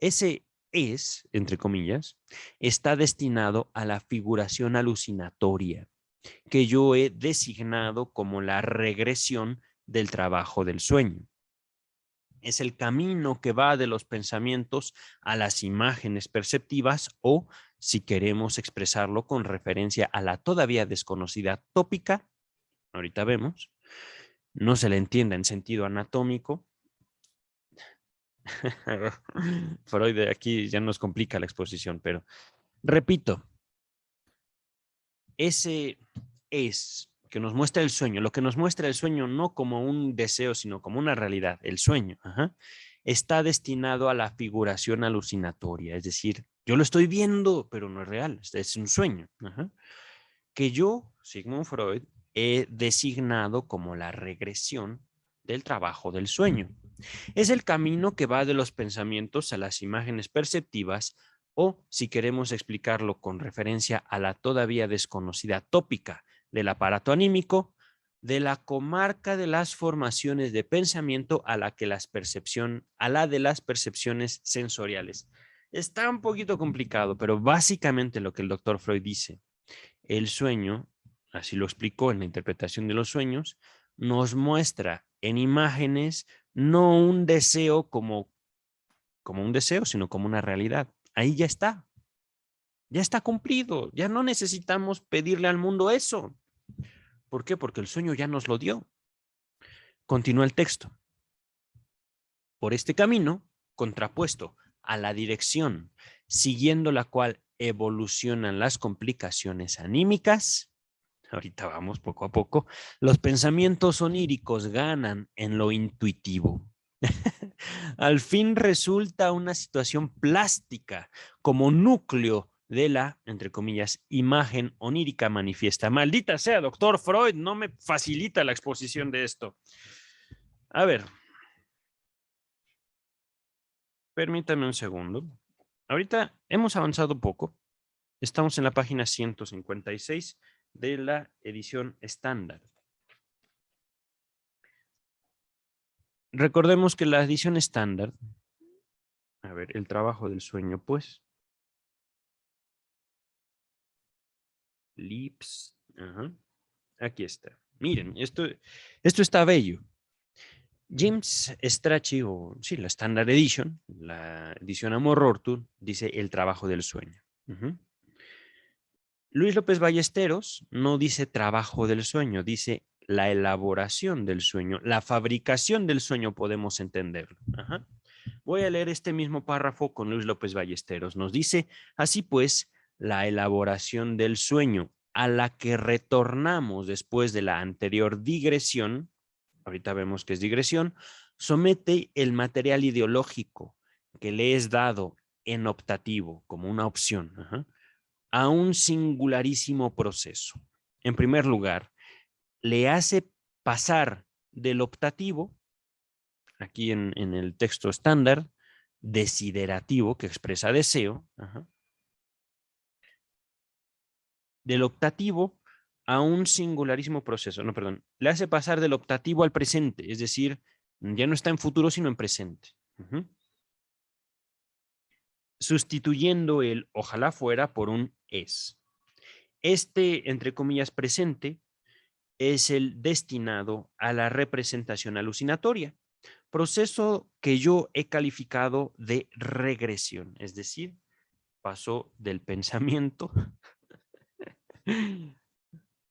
Ese es, entre comillas, está destinado a la figuración alucinatoria que yo he designado como la regresión del trabajo del sueño. Es el camino que va de los pensamientos a las imágenes perceptivas o, si queremos expresarlo con referencia a la todavía desconocida tópica, ahorita vemos, no se le entienda en sentido anatómico. Freud aquí ya nos complica la exposición, pero repito, ese es que nos muestra el sueño, lo que nos muestra el sueño no como un deseo, sino como una realidad, el sueño, está destinado a la figuración alucinatoria, es decir, yo lo estoy viendo, pero no es real, es un sueño, que yo, Sigmund Freud, he designado como la regresión del trabajo del sueño. Es el camino que va de los pensamientos a las imágenes perceptivas o, si queremos explicarlo con referencia a la todavía desconocida tópica del aparato anímico, de la comarca de las formaciones de pensamiento a la de las percepciones sensoriales. Está un poquito complicado, pero básicamente lo que el doctor Freud dice, el sueño, así lo explicó en la interpretación de los sueños, nos muestra en imágenes no un deseo como un deseo, sino como una realidad. Ahí ya está cumplido, ya no necesitamos pedirle al mundo eso. ¿Por qué? Porque el sueño ya nos lo dio. Continúa el texto. Por este camino, contrapuesto a la dirección, siguiendo la cual evolucionan las complicaciones anímicas, ahorita vamos poco a poco, los pensamientos oníricos ganan en lo intuitivo. Al fin resulta una situación plástica como núcleo de la, entre comillas, imagen onírica manifiesta. Maldita sea, doctor Freud, no me facilita la exposición de esto. A ver, permítame un segundo. Ahorita hemos avanzado poco. Estamos en la página 156 de la edición estándar. Recordemos que la edición estándar, a ver, el trabajo del sueño, pues, Lips, aquí está. Miren, esto está bello. James Strachey, o sí, la Standard Edition, la edición Amor Rorty, dice el trabajo del sueño. Luis López Ballesteros no dice trabajo del sueño, dice la elaboración del sueño, la fabricación del sueño, podemos entenderlo. Voy a leer este mismo párrafo con Luis López Ballesteros. Nos dice, así pues, la elaboración del sueño a la que retornamos después de la anterior digresión, ahorita vemos que es digresión, somete el material ideológico que le es dado en optativo, como una opción, a un singularísimo proceso. En primer lugar, le hace pasar del optativo, aquí en el texto estándar, desiderativo, que expresa deseo, del optativo a un singularísimo proceso. No, perdón. Le hace pasar del optativo al presente, es decir, ya no está en futuro, sino en presente. Sustituyendo el ojalá fuera por un es. Este, entre comillas, presente, es el destinado a la representación alucinatoria, proceso que yo he calificado de regresión, es decir, pasó del pensamiento,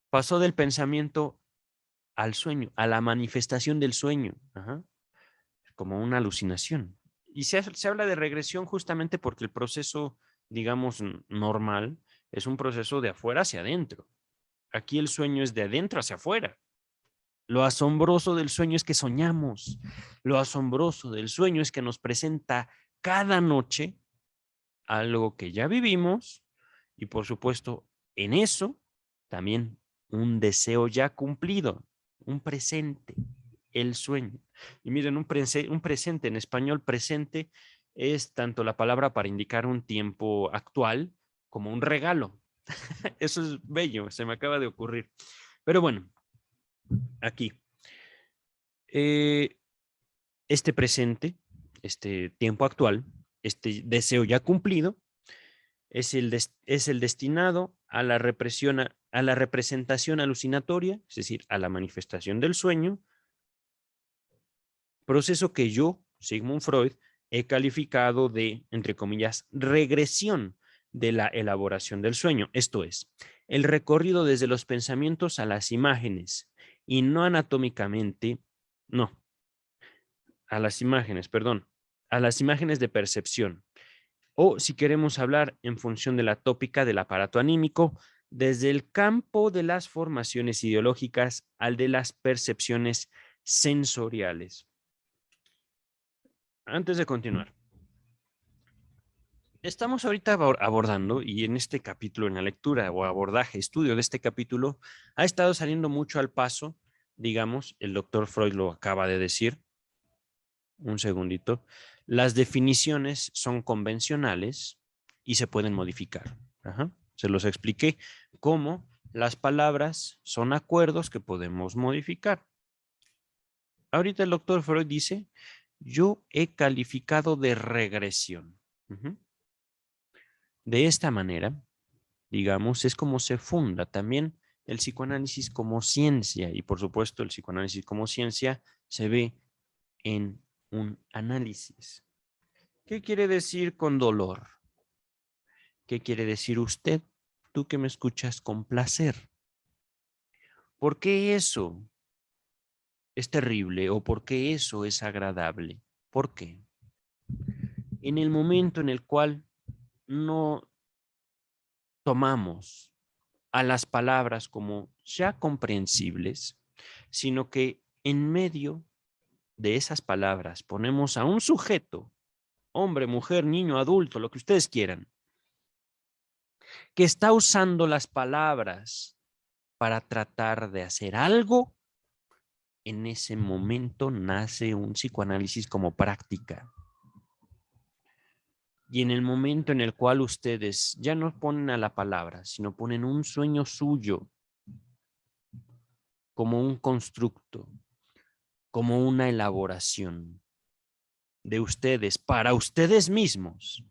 pasó del pensamiento al sueño, a la manifestación del sueño, ajá, como una alucinación. Y se habla de regresión justamente porque el proceso, digamos, normal, es un proceso de afuera hacia adentro. Aquí el sueño es de adentro hacia afuera. Lo asombroso del sueño es que soñamos. Lo asombroso del sueño es que nos presenta cada noche algo que ya vivimos y por supuesto en eso también un deseo ya cumplido, un presente, el sueño. Y miren, un presente en español presente es tanto la palabra para indicar un tiempo actual como un regalo. Eso es bello, se me acaba de ocurrir. Pero bueno, aquí. Eh, este presente, este tiempo actual, este deseo ya cumplido, es el destinado a la represión, a la representación alucinatoria, es decir, a la manifestación del sueño, proceso que yo, Sigmund Freud, he calificado de, entre comillas, regresión de la elaboración del sueño. Esto es, el recorrido desde los pensamientos a las imágenes y no anatómicamente, no, a las imágenes, perdón, a las imágenes de percepción. O si queremos hablar en función de la tópica del aparato anímico, desde el campo de las formaciones ideológicas al de las percepciones sensoriales. Antes de continuar, estamos ahorita abordando, y en este capítulo, en la lectura o abordaje, estudio de este capítulo, ha estado saliendo mucho al paso, digamos, el doctor Freud lo acaba de decir, un segundito, las definiciones son convencionales y se pueden modificar. Ajá. Se los expliqué cómo las palabras son acuerdos que podemos modificar. Ahorita el doctor Freud dice, yo he calificado de regresión. Ujú. De esta manera, digamos, es como se funda también el psicoanálisis como ciencia y por supuesto el psicoanálisis como ciencia se ve en un análisis. ¿Qué quiere decir con dolor? ¿Qué quiere decir usted? Tú que me escuchas con placer. ¿Por qué eso es terrible o por qué eso es agradable? ¿Por qué? En el momento en el cual no tomamos a las palabras como ya comprensibles, sino que en medio de esas palabras ponemos a un sujeto, hombre, mujer, niño, adulto, lo que ustedes quieran, que está usando las palabras para tratar de hacer algo, en ese momento nace un psicoanálisis como práctica. Y en el momento en el cual ustedes ya no ponen a la palabra, sino ponen un sueño suyo como un constructo, como una elaboración de ustedes para ustedes mismos,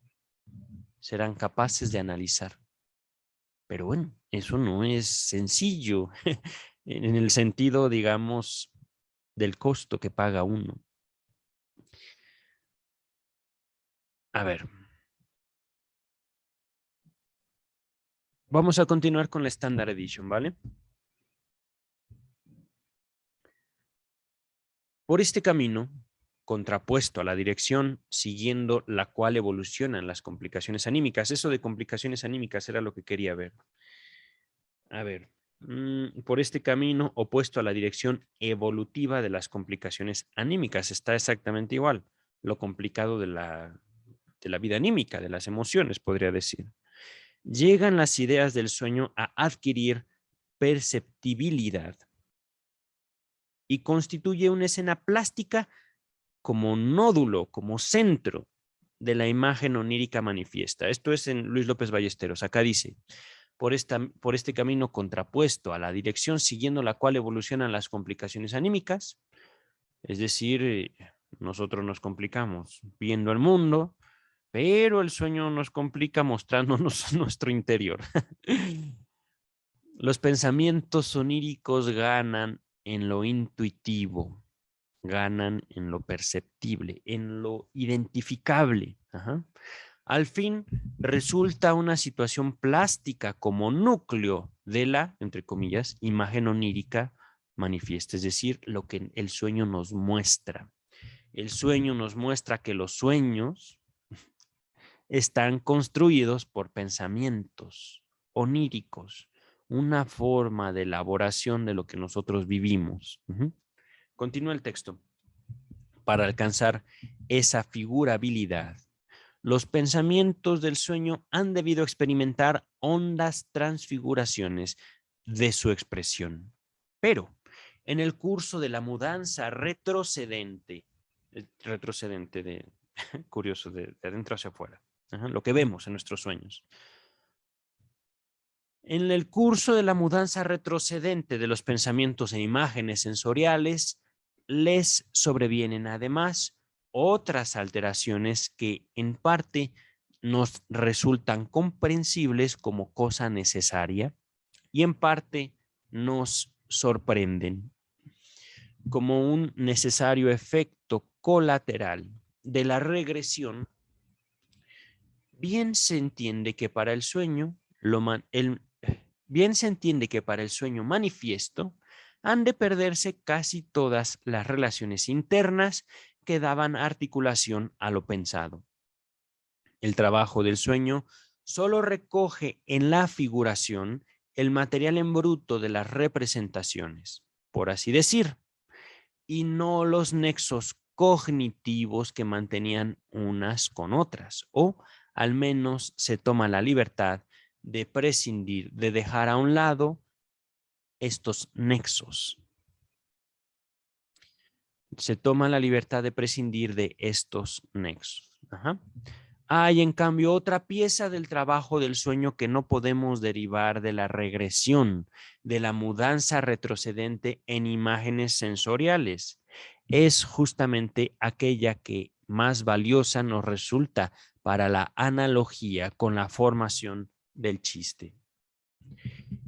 serán capaces de analizar. Pero bueno, eso no es sencillo en el sentido, digamos, del costo que paga uno. A ver, vamos a continuar con la Standard Edition, ¿vale? Por este camino, contrapuesto a la dirección siguiendo la cual evolucionan las complicaciones anímicas. Eso de complicaciones anímicas era lo que quería ver. A ver, por este camino opuesto a la dirección evolutiva de las complicaciones anímicas. Está exactamente igual. Lo complicado de la vida anímica, de las emociones, podría decir. Llegan las ideas del sueño a adquirir perceptibilidad y constituye una escena plástica como nódulo, como centro de la imagen onírica manifiesta. Esto es en Luis López Ballesteros. Acá dice, por este camino contrapuesto a la dirección siguiendo la cual evolucionan las complicaciones anímicas, es decir, nosotros nos complicamos viendo el mundo, pero el sueño nos complica mostrándonos nuestro interior. Los pensamientos oníricos ganan en lo intuitivo, ganan en lo perceptible, en lo identificable. Ajá. Al fin, resulta una situación plástica como núcleo de la, entre comillas, imagen onírica manifiesta, es decir, lo que el sueño nos muestra. El sueño nos muestra que los sueños están construidos por pensamientos oníricos, una forma de elaboración de lo que nosotros vivimos. Continúa el texto. Para alcanzar esa figurabilidad, los pensamientos del sueño han debido experimentar hondas transfiguraciones de su expresión. Pero en el curso de la mudanza retrocedente de curioso, de adentro hacia afuera, lo que vemos en nuestros sueños. En el curso de la mudanza retrocedente de los pensamientos e imágenes sensoriales, les sobrevienen además otras alteraciones que en parte nos resultan comprensibles como cosa necesaria y en parte nos sorprenden como un necesario efecto colateral de la regresión. Bien se entiende que para el sueño, bien se entiende que para el sueño manifiesto han de perderse casi todas las relaciones internas que daban articulación a lo pensado. El trabajo del sueño solo recoge en la figuración el material en bruto de las representaciones, por así decir, y no los nexos cognitivos que mantenían unas con otras, o al menos se toma la libertad de prescindir, de dejar a un lado estos nexos. Se toma la libertad de prescindir de estos nexos. Hay, en cambio, otra pieza del trabajo del sueño que no podemos derivar de la regresión, de la mudanza retrocedente en imágenes sensoriales. Es justamente aquella que más valiosa nos resulta para la analogía con la formación del chiste.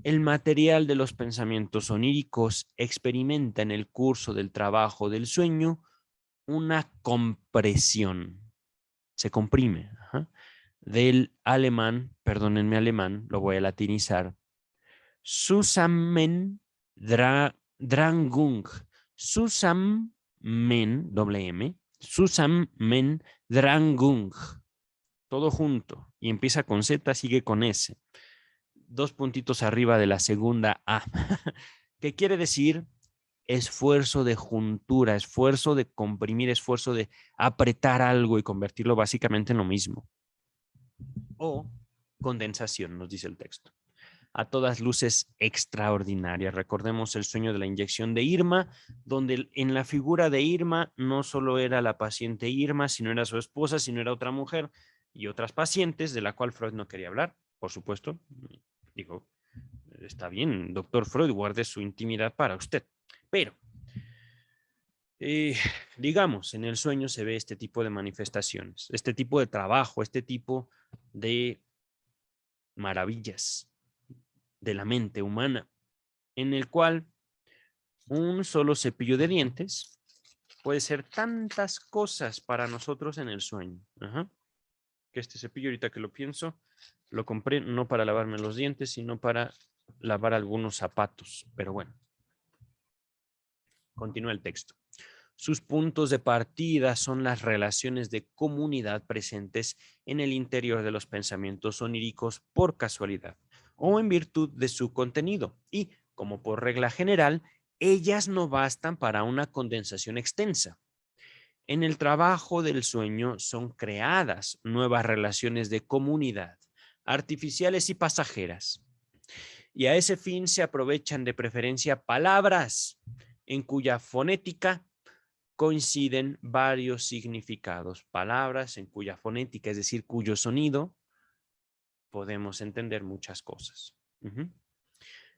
El material de los pensamientos oníricos experimenta en el curso del trabajo del sueño una compresión. Se comprime. Del alemán, perdónenme alemán, lo voy a latinizar. Zusammendrangung. Doble M. Zusammendrangung. Todo junto. Y empieza con Z, sigue con S. 2 puntitos arriba de la segunda A. ¿Qué quiere decir? Esfuerzo de juntura, esfuerzo de comprimir, esfuerzo de apretar algo y convertirlo básicamente en lo mismo. O condensación, nos dice el texto. A todas luces extraordinaria. Recordemos el sueño de la inyección de Irma, donde en la figura de Irma no solo era la paciente Irma, sino era su esposa, sino era otra mujer y otras pacientes, de la cual Freud no quería hablar, por supuesto. Digo, está bien, doctor Freud, guarde su intimidad para usted. Pero, digamos, en el sueño se ve este tipo de manifestaciones, este tipo de trabajo, este tipo de maravillas de la mente humana, en el cual un solo cepillo de dientes puede ser tantas cosas para nosotros en el sueño. Que este cepillo, ahorita que lo pienso, lo compré no para lavarme los dientes, sino para lavar algunos zapatos. Pero bueno, continúa el texto. Sus puntos de partida son las relaciones de comunidad presentes en el interior de los pensamientos oníricos por casualidad o en virtud de su contenido y, como por regla general, ellas no bastan para una condensación extensa. En el trabajo del sueño son creadas nuevas relaciones de comunidad, artificiales y pasajeras. Y a ese fin se aprovechan de preferencia palabras en cuya fonética coinciden varios significados. Palabras en cuya fonética, es decir, cuyo sonido, podemos entender muchas cosas.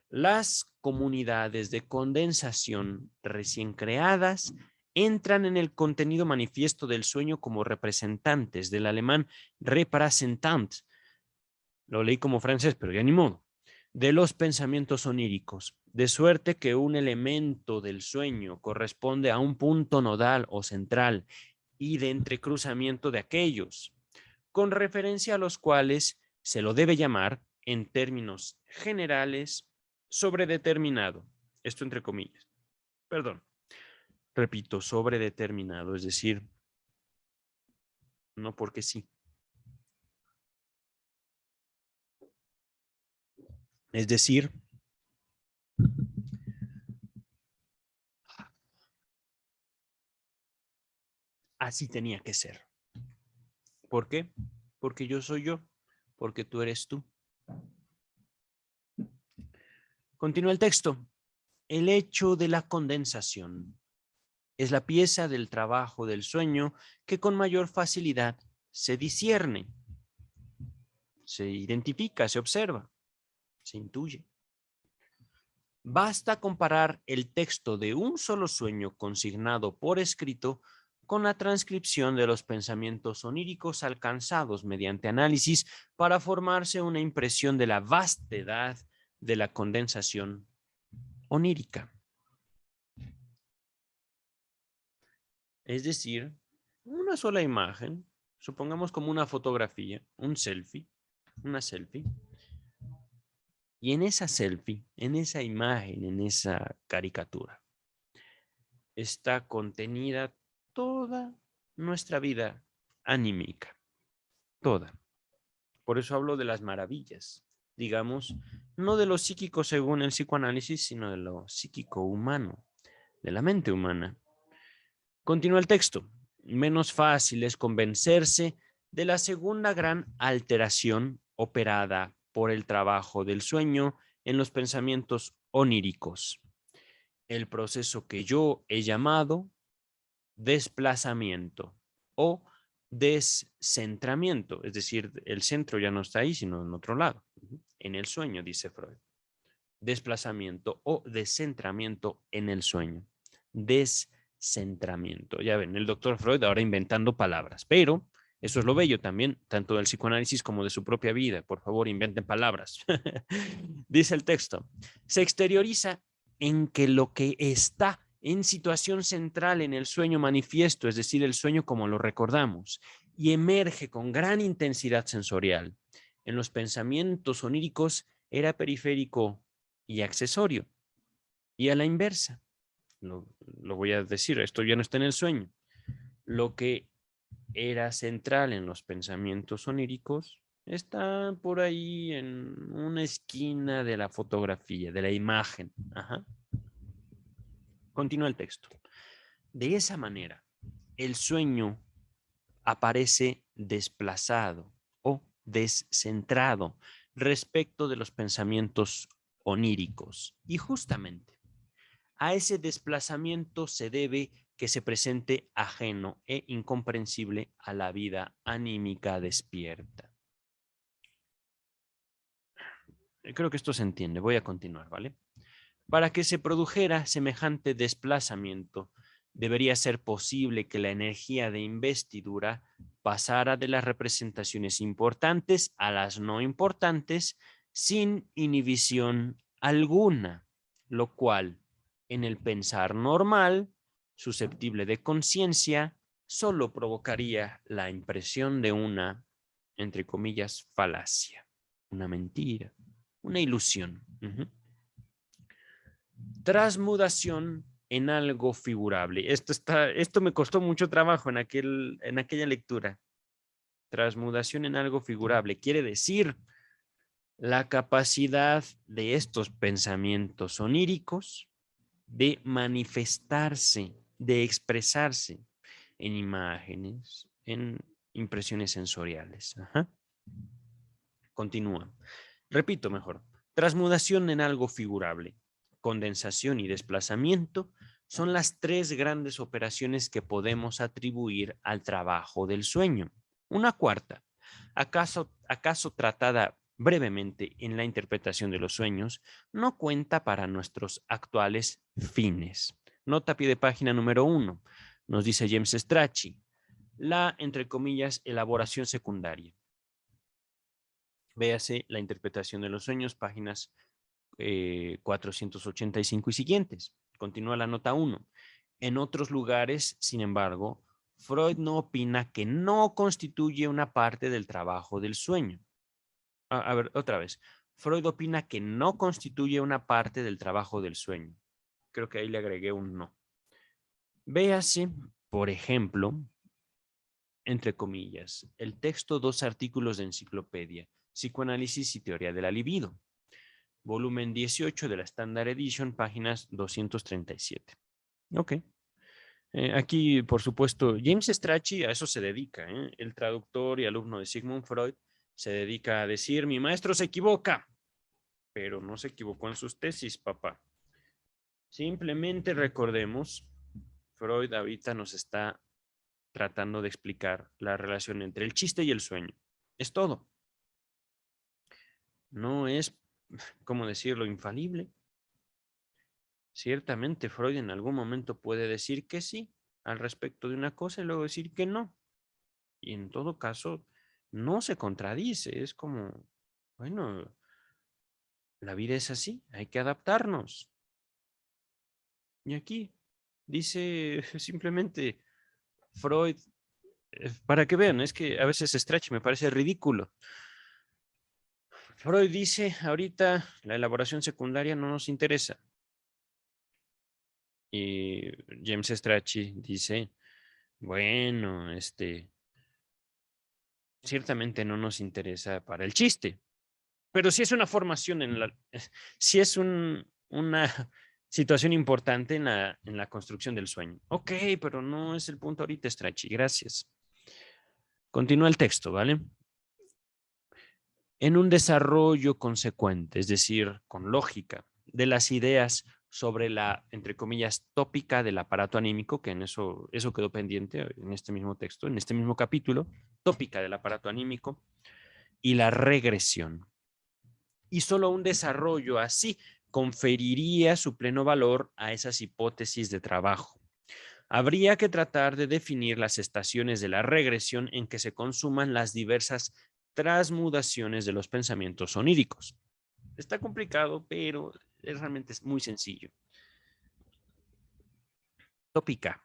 Las comunidades de condensación recién creadas entran en el contenido manifiesto del sueño como representantes, del alemán repräsentant. Lo leí como francés, pero ya ni modo. de los pensamientos oníricos, de suerte que un elemento del sueño corresponde a un punto nodal o central y de entrecruzamiento de aquellos, con referencia a los cuales se lo debe llamar, en términos generales, sobredeterminado. Esto entre comillas. Perdón. Repito, sobredeterminado, es decir, no porque sí. Es decir, así tenía que ser. ¿Por qué? Porque yo soy yo, porque tú eres tú. Continúa el texto. El hecho de la condensación es la pieza del trabajo del sueño que con mayor facilidad se discierne, se identifica, se observa, se intuye. Basta comparar el texto de un solo sueño consignado por escrito con la transcripción de los pensamientos oníricos alcanzados mediante análisis para formarse una impresión de la vastedad de la condensación onírica. Es decir, una sola imagen, supongamos como una fotografía, un selfie, una selfie, y en esa selfie, en esa imagen, en esa caricatura, está contenida toda nuestra vida anímica, toda. Por eso hablo de las maravillas, digamos, no de lo psíquico según el psicoanálisis, sino de lo psíquico humano, de la mente humana. Continúa el texto. Menos fácil es convencerse de la segunda gran alteración operada por el trabajo del sueño en los pensamientos oníricos. El proceso que yo he llamado desplazamiento o descentramiento, es decir, el centro ya no está ahí, sino en otro lado, en el sueño, dice Freud. Desplazamiento o descentramiento en el sueño. Descentramiento. Ya ven, el doctor Freud ahora inventando palabras, pero eso es lo bello también, tanto del psicoanálisis como de su propia vida. Por favor, inventen palabras. Dice el texto, se exterioriza en que lo que está en situación central en el sueño manifiesto, es decir, el sueño como lo recordamos, y emerge con gran intensidad sensorial. En los pensamientos oníricos era periférico y accesorio. Y a la inversa, lo voy a decir, esto ya no está en el sueño. Lo que era central en los pensamientos oníricos está por ahí en una esquina de la fotografía, de la imagen. Ajá. Continúa el texto. De esa manera, el sueño aparece desplazado o descentrado respecto de los pensamientos oníricos. Y justamente a ese desplazamiento se debe que se presente ajeno e incomprensible a la vida anímica despierta. Creo que esto se entiende. Voy a continuar, ¿vale? Para que se produjera semejante desplazamiento, debería ser posible que la energía de investidura pasara de las representaciones importantes a las no importantes sin inhibición alguna, lo cual, en el pensar normal, susceptible de conciencia, solo provocaría la impresión de una, entre comillas, falacia, una mentira, una ilusión. Transmudación en algo figurable. Esto me costó mucho trabajo en aquella lectura. Transmudación en algo figurable quiere decir la capacidad de estos pensamientos oníricos de manifestarse, de expresarse en imágenes, en impresiones sensoriales. Ajá. Continúa. Repito mejor. Transmudación en algo figurable, condensación y desplazamiento son las tres grandes operaciones que podemos atribuir al trabajo del sueño. Una cuarta, acaso tratada brevemente en la interpretación de los sueños, no cuenta para nuestros actuales fines. Nota a pie de página número 1. Nos dice James Strachey, la, entre comillas, elaboración secundaria. Véase la interpretación de los sueños, páginas 485 y siguientes. Continúa la nota 1. En otros lugares, sin embargo, Freud no opina que no constituye una parte del trabajo del sueño. A ver, otra vez. Freud opina que no constituye una parte del trabajo del sueño. Creo que ahí le agregué un no. Véase, por ejemplo, entre comillas, el texto 2 artículos de enciclopedia, Psicoanálisis y Teoría de la Libido, volumen 18 de la Standard Edition, páginas 237. Ok. Aquí, por supuesto, James Strachey a eso se dedica. El traductor y alumno de Sigmund Freud se dedica a decir, mi maestro se equivoca, pero no se equivocó en sus tesis, papá. Simplemente recordemos, Freud ahorita nos está tratando de explicar la relación entre el chiste y el sueño. Es todo. No es, ¿cómo decirlo?, infalible. Ciertamente Freud en algún momento puede decir que sí al respecto de una cosa y luego decir que no. Y en todo caso, no se contradice. Es como, bueno, la vida es así, hay que adaptarnos. Y aquí dice simplemente Freud, para que vean, es que a veces Strachey me parece ridículo. Freud dice, ahorita la elaboración secundaria no nos interesa. Y James Strachey dice, bueno, ciertamente no nos interesa para el chiste, pero sí es una formación sí es una situación importante en la construcción del sueño. Ok, pero no es el punto ahorita, Strachey, gracias. Continúa el texto, ¿vale? En un desarrollo consecuente, es decir, con lógica, de las ideas sobre la, entre comillas, tópica del aparato anímico, que en eso quedó pendiente en este mismo texto, en este mismo capítulo, tópica del aparato anímico y la regresión. Y solo un desarrollo así conferiría su pleno valor a esas hipótesis de trabajo. Habría que tratar de definir las estaciones de la regresión en que se consuman las diversas transmutaciones de los pensamientos oníricos. Está complicado, pero realmente es muy sencillo. Tópica,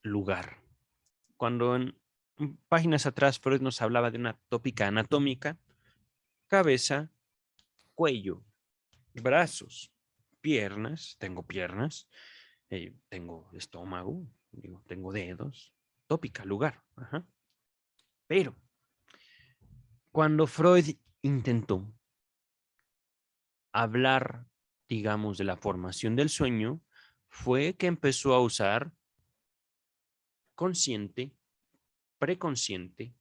lugar. Cuando en páginas atrás Freud nos hablaba de una tópica anatómica, cabeza, cuello, brazos, piernas, tengo piernas, tengo estómago, tengo dedos, tópica, lugar. Ajá. Pero cuando Freud intentó hablar, digamos, de la formación del sueño, fue que empezó a usar consciente, preconsciente,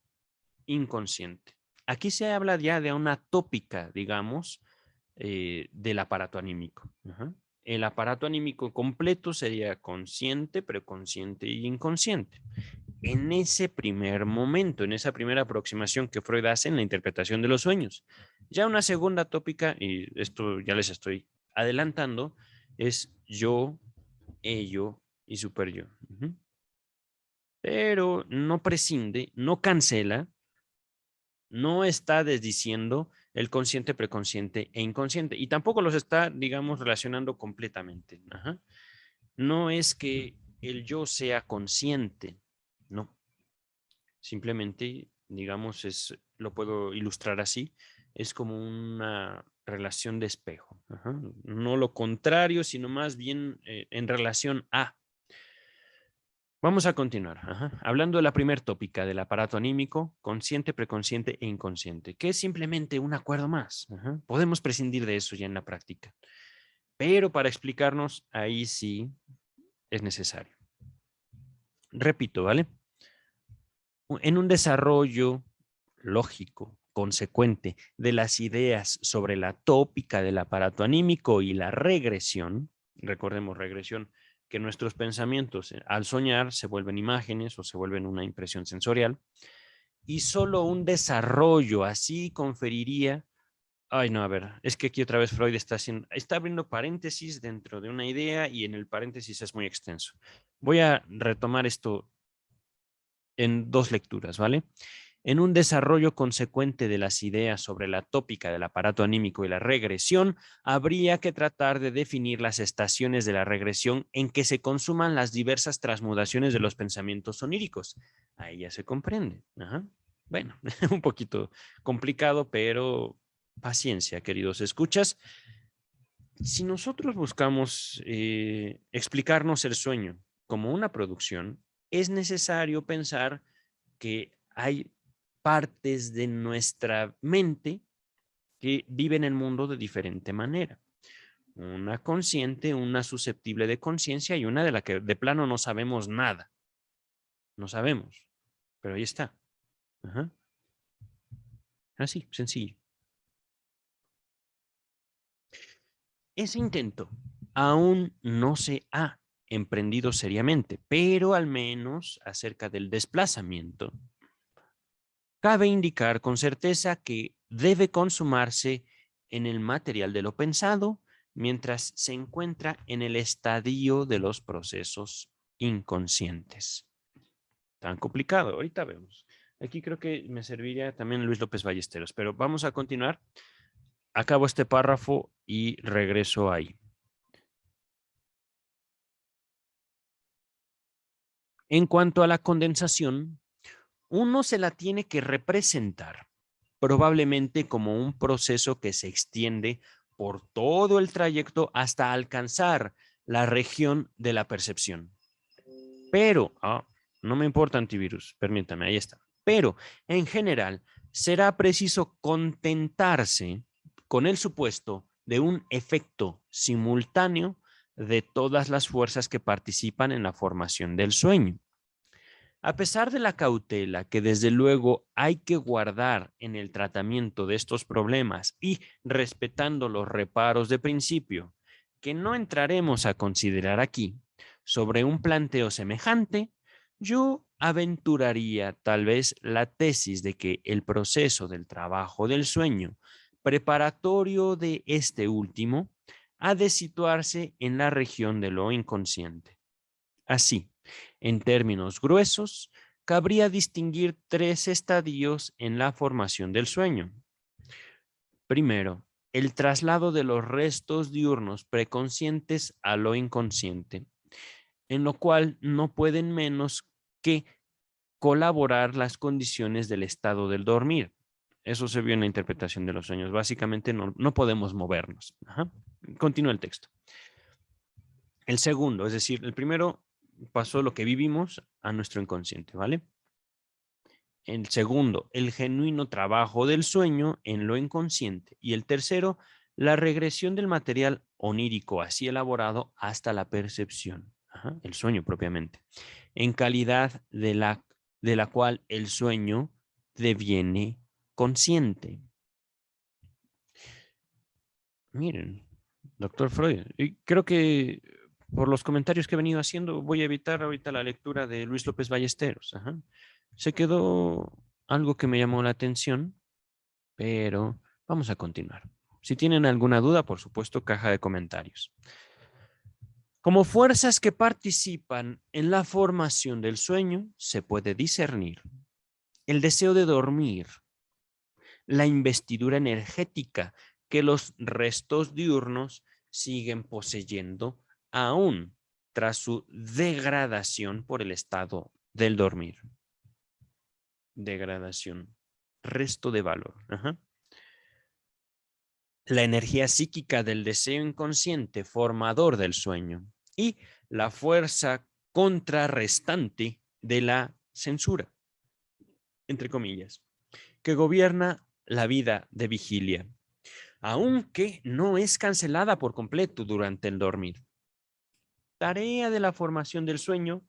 inconsciente. Aquí se habla ya de una tópica, digamos, del aparato anímico. Ajá. El aparato anímico completo sería consciente, preconsciente y inconsciente. En ese primer momento, en esa primera aproximación que Freud hace en la interpretación de los sueños. Ya una segunda tópica, y esto ya les estoy adelantando, es yo, ello y superyo. Pero no prescinde, no cancela, no está desdiciendo el consciente, preconsciente e inconsciente. Y tampoco los está, digamos, relacionando completamente. Ajá. No es que el yo sea consciente, no. Simplemente, digamos, lo puedo ilustrar así, es como una relación de espejo. Ajá. No lo contrario, sino más bien en relación a. Vamos a continuar. Ajá. Hablando de la primer tópica del aparato anímico, consciente, preconsciente e inconsciente, que es simplemente un acuerdo más. Ajá. Podemos prescindir de eso ya en la práctica. Pero para explicarnos, ahí sí es necesario. Repito, ¿vale? En un desarrollo lógico, consecuente de las ideas sobre la tópica del aparato anímico y la regresión, recordemos regresión, que nuestros pensamientos al soñar se vuelven imágenes o se vuelven una impresión sensorial, y solo un desarrollo así conferiría, ay no, a ver, es que aquí otra vez Freud está abriendo paréntesis dentro de una idea y en el paréntesis es muy extenso. Voy a retomar esto en dos lecturas, ¿vale? En un desarrollo consecuente de las ideas sobre la tópica del aparato anímico y la regresión, habría que tratar de definir las estaciones de la regresión en que se consuman las diversas transmutaciones de los pensamientos oníricos. Ahí ya se comprende. Ajá. Bueno, un poquito complicado, pero paciencia, queridos escuchas. Si nosotros buscamos explicarnos el sueño como una producción, es necesario pensar que hay partes de nuestra mente que viven el mundo de diferente manera. Una consciente, una susceptible de conciencia y una de la que de plano no sabemos nada. No sabemos, pero ahí está. Ajá. Así, sencillo. Ese intento aún no se ha emprendido seriamente, pero al menos acerca del desplazamiento, cabe indicar con certeza que debe consumarse en el material de lo pensado mientras se encuentra en el estadio de los procesos inconscientes. Tan complicado, ahorita vemos. Aquí creo que me serviría también Luis López Ballesteros, pero vamos a continuar. Acabo este párrafo y regreso ahí. En cuanto a la condensación, uno se la tiene que representar probablemente como un proceso que se extiende por todo el trayecto hasta alcanzar la región de la percepción. Pero, no me importa antivirus, permítame, ahí está. Pero, en general, será preciso contentarse con el supuesto de un efecto simultáneo de todas las fuerzas que participan en la formación del sueño. A pesar de la cautela que desde luego hay que guardar en el tratamiento de estos problemas y respetando los reparos de principio, que no entraremos a considerar aquí, sobre un planteo semejante, yo aventuraría tal vez la tesis de que el proceso del trabajo del sueño, preparatorio de este último, ha de situarse en la región de lo inconsciente. Así, en términos gruesos, cabría distinguir tres estadios en la formación del sueño. Primero, el traslado de los restos diurnos preconscientes a lo inconsciente, en lo cual no pueden menos que colaborar las condiciones del estado del dormir. Eso se vio en la interpretación de los sueños. Básicamente no podemos movernos. Ajá. Continúa el texto. El segundo, es decir, el primero pasó lo que vivimos a nuestro inconsciente, ¿vale? El segundo, el genuino trabajo del sueño en lo inconsciente. Y el tercero, la regresión del material onírico así elaborado hasta la percepción, el sueño propiamente, en calidad de la cual el sueño deviene consciente. Miren, doctor Freud, y creo que por los comentarios que he venido haciendo, voy a evitar ahorita la lectura de Luis López Ballesteros. Se quedó algo que me llamó la atención, pero vamos a continuar. Si tienen alguna duda, por supuesto, caja de comentarios. Como fuerzas que participan en la formación del sueño, se puede discernir el deseo de dormir, la investidura energética que los restos diurnos siguen poseyendo aún tras su degradación por el estado del dormir. Degradación, resto de valor. La energía psíquica del deseo inconsciente formador del sueño y la fuerza contrarrestante de la censura, entre comillas, que gobierna la vida de vigilia, aunque no es cancelada por completo durante el dormir. Tarea de la formación del sueño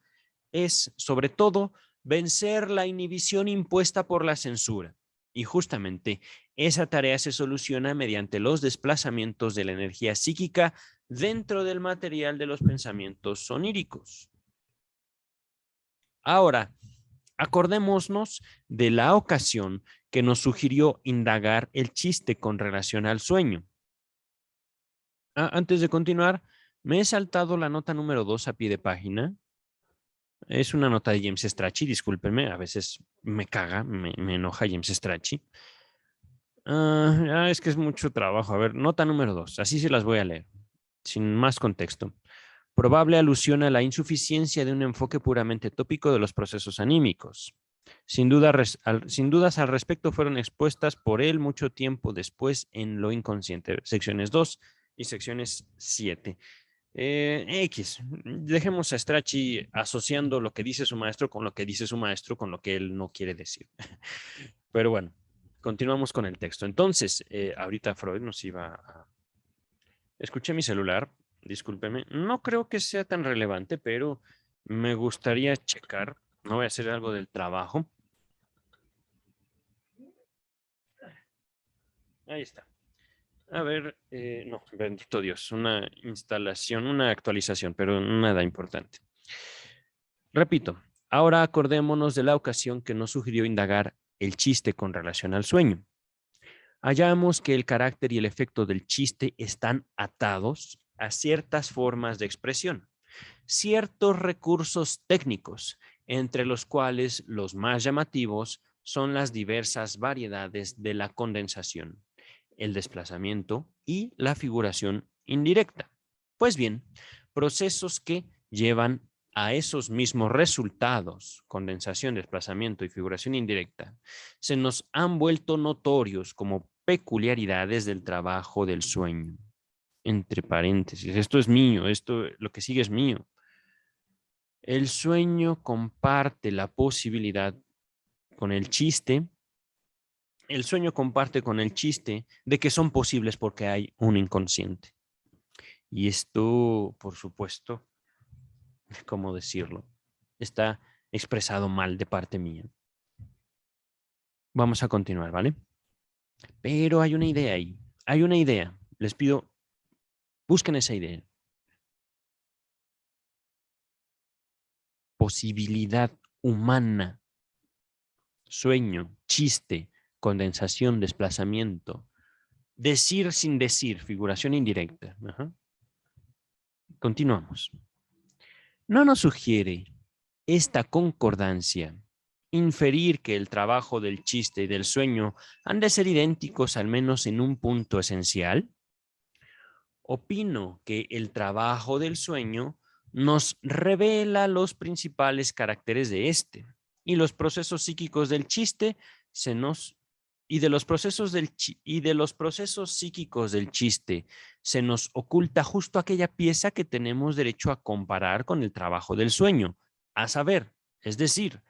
es, sobre todo, vencer la inhibición impuesta por la censura. Y justamente esa tarea se soluciona mediante los desplazamientos de la energía psíquica dentro del material de los pensamientos soníricos. Ahora, acordémonos de la ocasión que nos sugirió indagar el chiste con relación al sueño. Antes de continuar, me he saltado la nota número 2 a pie de página. Es una nota de James Strachey, discúlpenme, a veces me caga, me enoja James Strachey. Es que es mucho trabajo. A ver, nota número 2, así se las voy a leer, sin más contexto. Probable alusión a la insuficiencia de un enfoque puramente tópico de los procesos anímicos. Sin dudas al respecto fueron expuestas por él mucho tiempo después en Lo inconsciente, secciones 2 y secciones 7. Dejemos a Strachey asociando lo que dice su maestro con lo que dice su maestro con lo que él no quiere decir. Pero bueno, continuamos con el texto. Entonces, ahorita Freud nos iba a... Escuché mi celular, discúlpeme. No creo que sea tan relevante, pero me gustaría checar. No voy a hacer algo del trabajo. Ahí está. A ver, no, bendito Dios, una instalación, una actualización, pero nada importante. Repito, ahora acordémonos de la ocasión que nos sugirió indagar el chiste con relación al sueño. Hallamos que el carácter y el efecto del chiste están atados a ciertas formas de expresión, ciertos recursos técnicos, entre los cuales los más llamativos son las diversas variedades de la condensación, el desplazamiento y la figuración indirecta. Pues bien, procesos que llevan a esos mismos resultados, condensación, desplazamiento y figuración indirecta, se nos han vuelto notorios como peculiaridades del trabajo del sueño. Entre paréntesis, esto es mío, esto, lo que sigue es mío. El sueño comparte la posibilidad con el chiste, el sueño comparte con el chiste de que son posibles porque hay un inconsciente. Y esto, por supuesto, ¿cómo decirlo? Está expresado mal de parte mía. Vamos a continuar, ¿vale? Pero hay una idea ahí. Hay una idea. Les pido, busquen esa idea. Posibilidad humana, sueño, chiste, condensación, desplazamiento, decir sin decir, figuración indirecta. Ajá. Continuamos. ¿No nos sugiere esta concordancia inferir que el trabajo del chiste y del sueño han de ser idénticos al menos en un punto esencial? Opino que el trabajo del sueño nos revela los principales caracteres de este y los procesos psíquicos del chiste se nos y de los procesos psíquicos del chiste se nos oculta justo aquella pieza que tenemos derecho a comparar con el trabajo del sueño, a saber, es decir,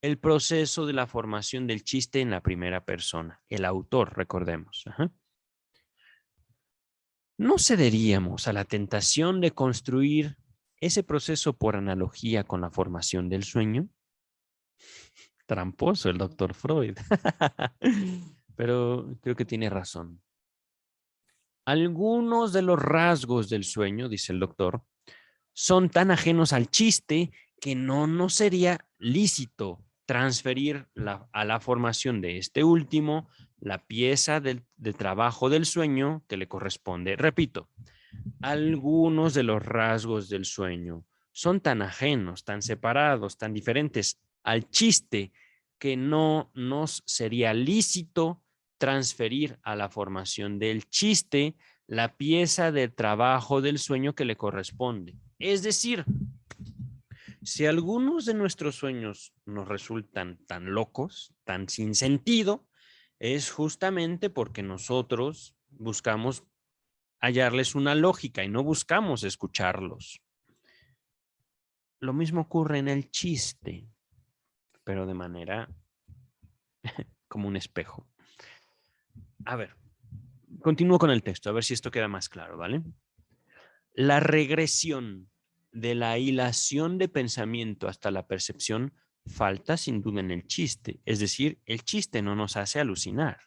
el proceso de la formación del chiste en la primera persona, el autor, recordemos. Ajá. ¿No cederíamos a la tentación de construir ese proceso por analogía con la formación del sueño? Tramposo el doctor Freud. Pero creo que tiene razón. Algunos de los rasgos del sueño, dice el doctor, son tan ajenos al chiste que no nos sería lícito transferir a la formación de este último la pieza de trabajo del sueño que le corresponde. Repito, algunos de los rasgos del sueño son tan ajenos, tan separados, tan diferentes al chiste que no nos sería lícito transferir a la formación del chiste la pieza de trabajo del sueño que le corresponde. Es decir, si algunos de nuestros sueños nos resultan tan locos, tan sin sentido, es justamente porque nosotros buscamos hallarles una lógica y no buscamos escucharlos. Lo mismo ocurre en el chiste, pero de manera como un espejo. A ver, continúo con el texto, a ver si esto queda más claro, ¿vale? La regresión de la hilación de pensamiento hasta la percepción falta sin duda en el chiste. Es decir, el chiste no nos hace alucinar.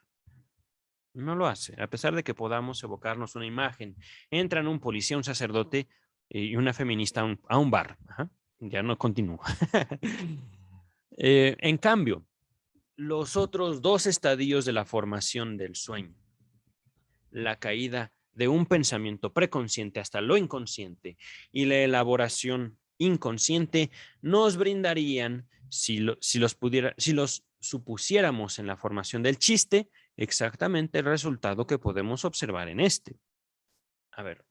No lo hace, a pesar de que podamos evocarnos una imagen. Entran un policía, un sacerdote y una feminista a un bar. Ajá. Ya no continúo. En cambio, los otros dos estadios de la formación del sueño, la caída de un pensamiento preconsciente hasta lo inconsciente y la elaboración inconsciente nos brindarían, si los supusiéramos en la formación del chiste, exactamente el resultado que podemos observar en este. A ver,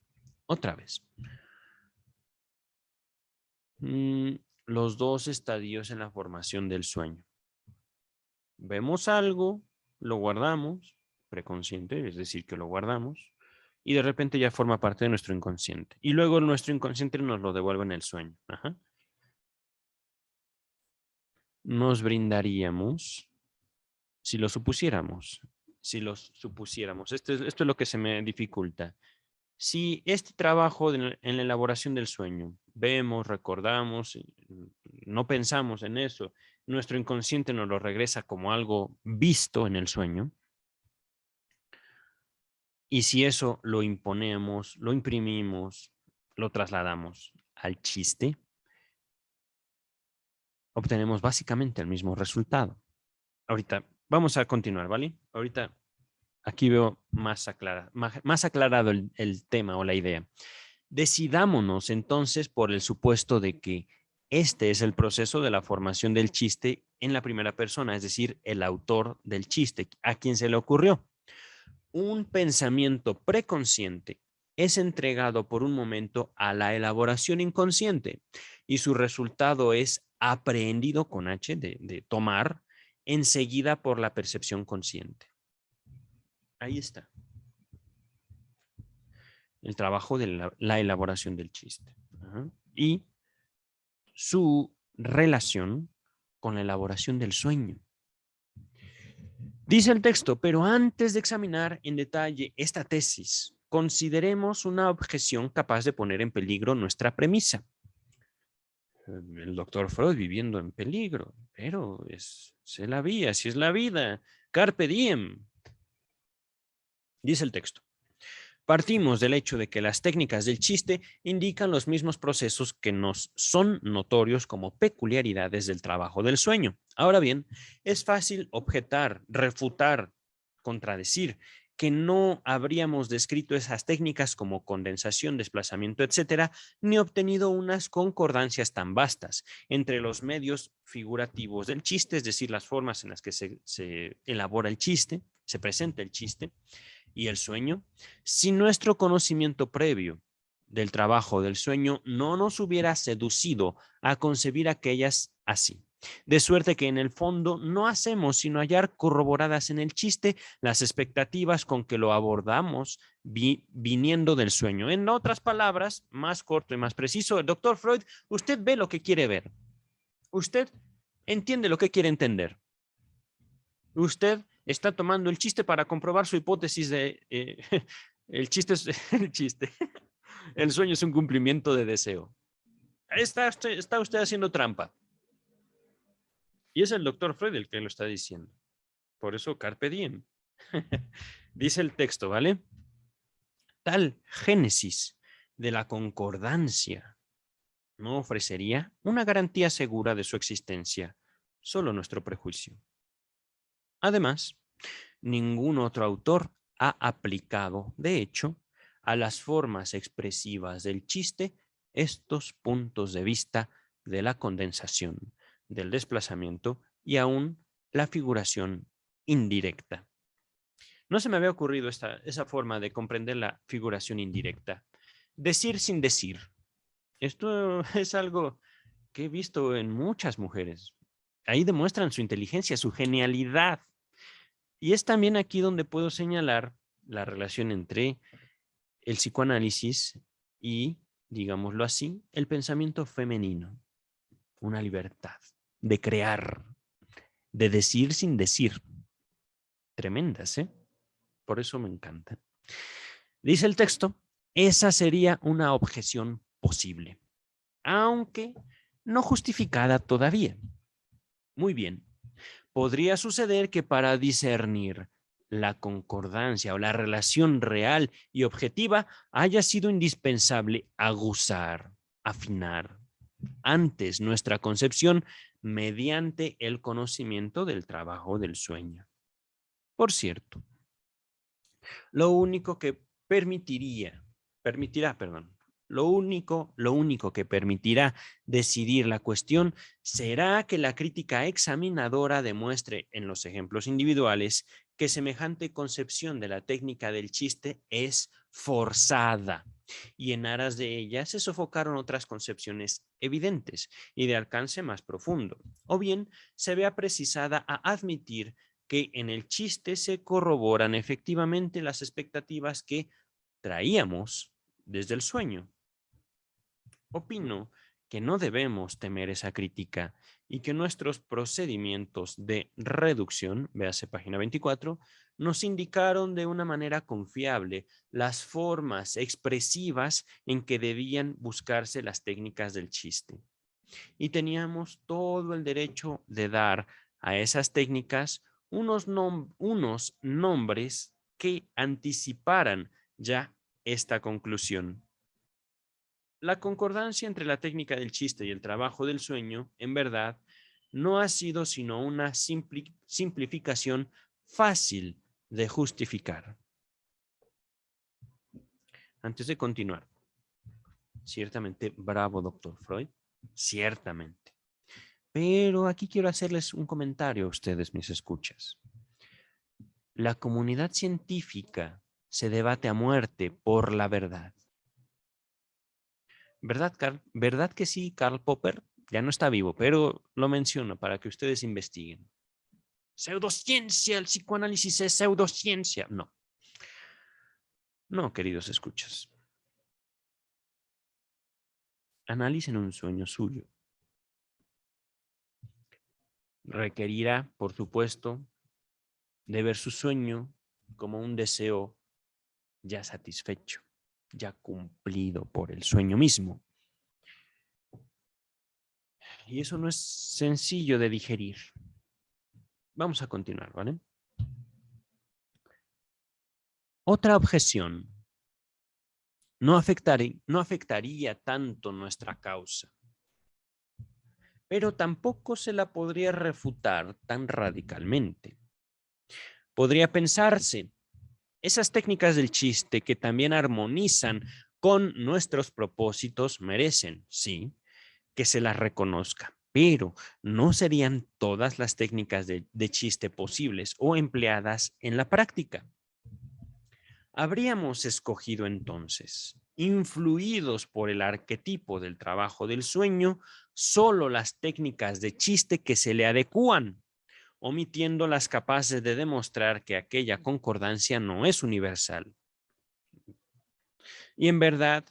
otra vez. Los dos estadios en la formación del sueño. Vemos algo, lo guardamos, preconsciente, es decir, que lo guardamos, y de repente ya forma parte de nuestro inconsciente. Y luego nuestro inconsciente nos lo devuelve en el sueño. Ajá. Nos brindaríamos, si lo supusiéramos, esto es lo que se me dificulta. Si este trabajo en la elaboración del sueño, vemos, recordamos, no pensamos en eso, nuestro inconsciente nos lo regresa como algo visto en el sueño, y si eso lo imponemos, lo imprimimos, lo trasladamos al chiste, obtenemos básicamente el mismo resultado. Ahorita vamos a continuar, ¿vale? Ahorita aquí veo más aclarado el tema o la idea. Decidámonos entonces por el supuesto de que este es el proceso de la formación del chiste en la primera persona, es decir, el autor del chiste, a quien se le ocurrió. Un pensamiento preconsciente es entregado por un momento a la elaboración inconsciente y su resultado es aprehendido con H de tomar enseguida por la percepción consciente. Ahí está el trabajo de la elaboración del chiste. Y su relación con la elaboración del sueño. Dice el texto, pero antes de examinar en detalle esta tesis, consideremos una objeción capaz de poner en peligro nuestra premisa. El doctor Freud viviendo en peligro, pero es la vía, si es la vida. Carpe diem. Dice el texto. Partimos del hecho de que las técnicas del chiste indican los mismos procesos que nos son notorios como peculiaridades del trabajo del sueño. Ahora bien, es fácil objetar, refutar, contradecir que no habríamos descrito esas técnicas como condensación, desplazamiento, etcétera, ni obtenido unas concordancias tan vastas entre los medios figurativos del chiste, es decir, las formas en las que se elabora el chiste, se presenta el chiste, y el sueño, si nuestro conocimiento previo del trabajo del sueño no nos hubiera seducido a concebir aquellas así. De suerte que en el fondo no hacemos sino hallar corroboradas en el chiste las expectativas con que lo abordamos viniendo del sueño. En otras palabras, más corto y más preciso, el doctor Freud, usted ve lo que quiere ver. Usted entiende lo que quiere entender. Usted está tomando el chiste para comprobar su hipótesis de el chiste es el chiste. El sueño es un cumplimiento de deseo. Está usted haciendo trampa. Y es el doctor Freud el que lo está diciendo. Por eso carpe diem. Dice el texto, ¿vale? Tal génesis de la concordancia no ofrecería una garantía segura de su existencia, solo nuestro prejuicio. Además, ningún otro autor ha aplicado, de hecho, a las formas expresivas del chiste estos puntos de vista de la condensación, del desplazamiento y aún la figuración indirecta. No se me había ocurrido esa forma de comprender la figuración indirecta. Decir sin decir. Esto es algo que he visto en muchas mujeres. Ahí demuestran su inteligencia, su genialidad. Y es también aquí donde puedo señalar la relación entre el psicoanálisis y, digámoslo así, el pensamiento femenino. Una libertad de crear, de decir sin decir. Tremendas, ¿eh? Por eso me encanta. Dice el texto, esa sería una objeción posible, aunque no justificada todavía. Muy bien. Podría suceder que para discernir la concordancia o la relación real y objetiva haya sido indispensable aguzar, afinar antes nuestra concepción mediante el conocimiento del trabajo del sueño. Por cierto, lo único que permitirá, Lo único que permitirá decidir la cuestión será que la crítica examinadora demuestre en los ejemplos individuales que semejante concepción de la técnica del chiste es forzada y en aras de ella se sofocaron otras concepciones evidentes y de alcance más profundo, o bien se vea precisada a admitir que en el chiste se corroboran efectivamente las expectativas que traíamos desde el sueño. Opino que no debemos temer esa crítica y que nuestros procedimientos de reducción, véase página 24, nos indicaron de una manera confiable las formas expresivas en que debían buscarse las técnicas del chiste. Y teníamos todo el derecho de dar a esas técnicas unos nombres que anticiparan ya esta conclusión. La concordancia entre la técnica del chiste y el trabajo del sueño, en verdad, no ha sido sino una simplificación fácil de justificar. Antes de continuar, ciertamente bravo, doctor Freud, ciertamente. Pero aquí quiero hacerles un comentario a ustedes, mis escuchas. La comunidad científica se debate a muerte por la verdad. ¿Verdad, Carl? ¿Verdad que sí, Karl Popper? Ya no está vivo, pero lo menciono para que ustedes investiguen. Pseudociencia, el psicoanálisis es pseudociencia. No. No, queridos escuchas. Analicen un sueño suyo. Requerirá, por supuesto, de ver su sueño como un deseo ya satisfecho, ya cumplido por el sueño mismo. Y eso no es sencillo de digerir. Vamos a continuar, ¿vale? Otra objeción. No afectaría tanto nuestra causa, pero tampoco se la podría refutar tan radicalmente. Podría pensarse, esas técnicas del chiste que también armonizan con nuestros propósitos merecen, sí, que se las reconozca, pero no serían todas las técnicas de chiste posibles o empleadas en la práctica. Habríamos escogido entonces, influidos por el arquetipo del trabajo del sueño, solo las técnicas de chiste que se le adecúan, omitiendo las capaces de demostrar que aquella concordancia no es universal. Y en verdad,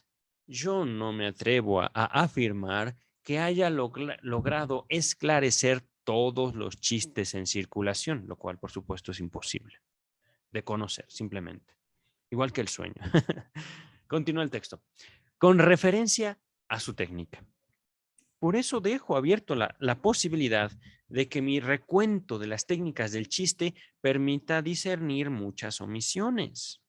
yo no me atrevo a afirmar que haya logrado esclarecer todos los chistes en circulación, lo cual por supuesto es imposible de conocer simplemente. Igual que el sueño. Continúa el texto. Con referencia a su técnica. Por eso dejo abierto la posibilidad de que mi recuento de las técnicas del chiste permita discernir muchas omisiones.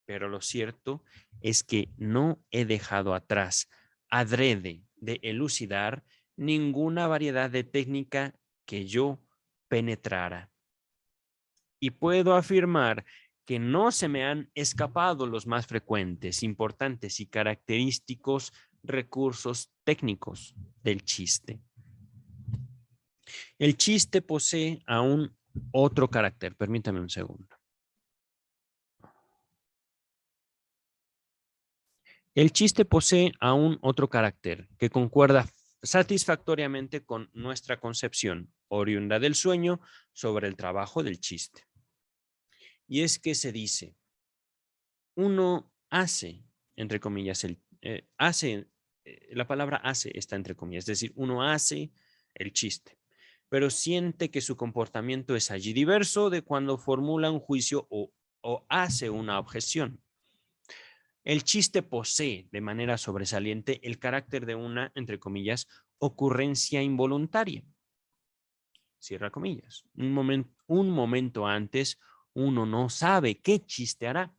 Pero lo cierto es que no he dejado atrás, adrede, de elucidar ninguna variedad de técnica que yo penetrara. Y puedo afirmar que no se me han escapado los más frecuentes, importantes y característicos recursos técnicos del chiste. El chiste posee aún otro carácter. Permítame un segundo. El chiste posee aún otro carácter que concuerda satisfactoriamente con nuestra concepción oriunda del sueño sobre el trabajo del chiste. Y es que se dice, uno hace, entre comillas, la palabra hace está entre comillas, es decir, uno hace el chiste, pero siente que su comportamiento es allí diverso de cuando formula un juicio o hace una objeción. El chiste posee de manera sobresaliente el carácter de una, entre comillas, ocurrencia involuntaria. Cierra comillas. Un momento antes, uno no sabe qué chiste hará,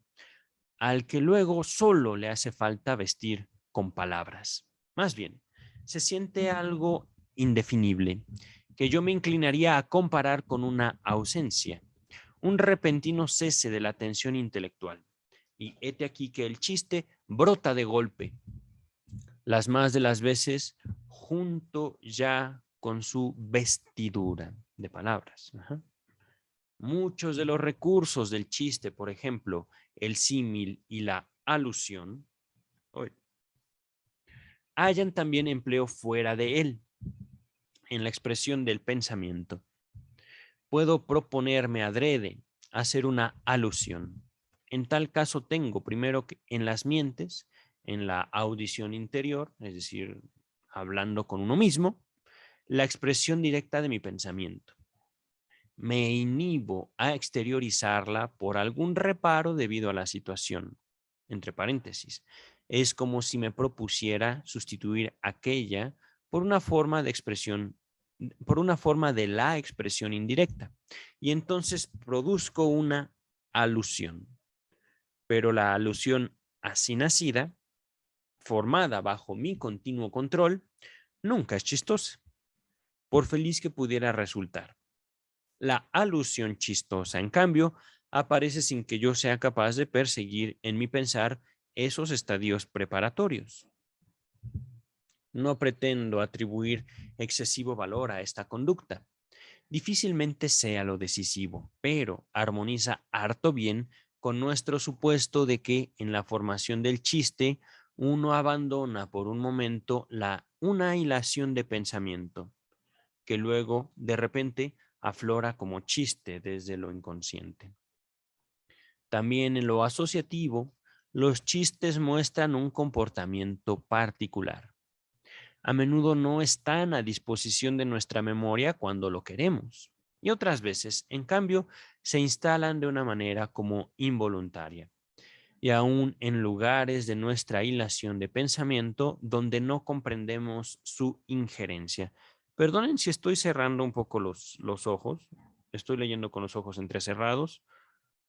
al que luego solo le hace falta vestir con palabras. Más bien, se siente algo indefinible, que yo me inclinaría a comparar con una ausencia, un repentino cese de la tensión intelectual. Y hete aquí que el chiste brota de golpe, las más de las veces junto ya con su vestidura de palabras. Ajá. Muchos de los recursos del chiste, por ejemplo, el símil y la alusión, hallan también empleo fuera de él, en la expresión del pensamiento. Puedo proponerme adrede hacer una alusión. En tal caso tengo primero que en las mientes, en la audición interior, es decir, hablando con uno mismo, la expresión directa de mi pensamiento. Me inhibo a exteriorizarla por algún reparo debido a la situación. Entre paréntesis, es como si me propusiera sustituir aquella por una forma de expresión, por una forma de la expresión indirecta. Y entonces produzco una alusión. Pero la alusión así nacida, formada bajo mi continuo control, nunca es chistosa, por feliz que pudiera resultar. La alusión chistosa, en cambio, aparece sin que yo sea capaz de perseguir en mi pensar esos estadios preparatorios. No pretendo atribuir excesivo valor a esta conducta. Difícilmente sea lo decisivo, pero armoniza harto bien con nuestro supuesto de que en la formación del chiste uno abandona por un momento una hilación de pensamiento, que luego, de repente, aflora como chiste desde lo inconsciente. También en lo asociativo, los chistes muestran un comportamiento particular. A menudo no están a disposición de nuestra memoria cuando lo queremos, y otras veces, en cambio, se instalan de una manera como involuntaria, y aún en lugares de nuestra hilación de pensamiento donde no comprendemos su injerencia. Perdonen si estoy cerrando un poco los ojos, estoy leyendo con los ojos entrecerrados,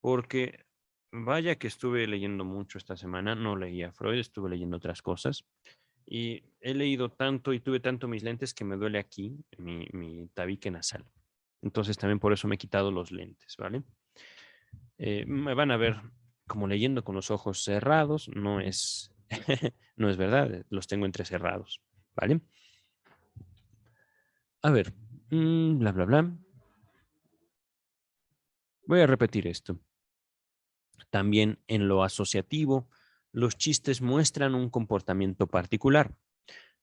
porque vaya que estuve leyendo mucho esta semana, no leía Freud, estuve leyendo otras cosas, y he leído tanto y tuve tanto mis lentes que me duele aquí, mi tabique nasal. Entonces también por eso me he quitado los lentes, ¿vale? Me van a ver como leyendo con los ojos cerrados, no es, no es verdad, los tengo entrecerrados, ¿vale? A ver, bla, bla, bla. Voy a repetir esto. También en lo asociativo, los chistes muestran un comportamiento particular.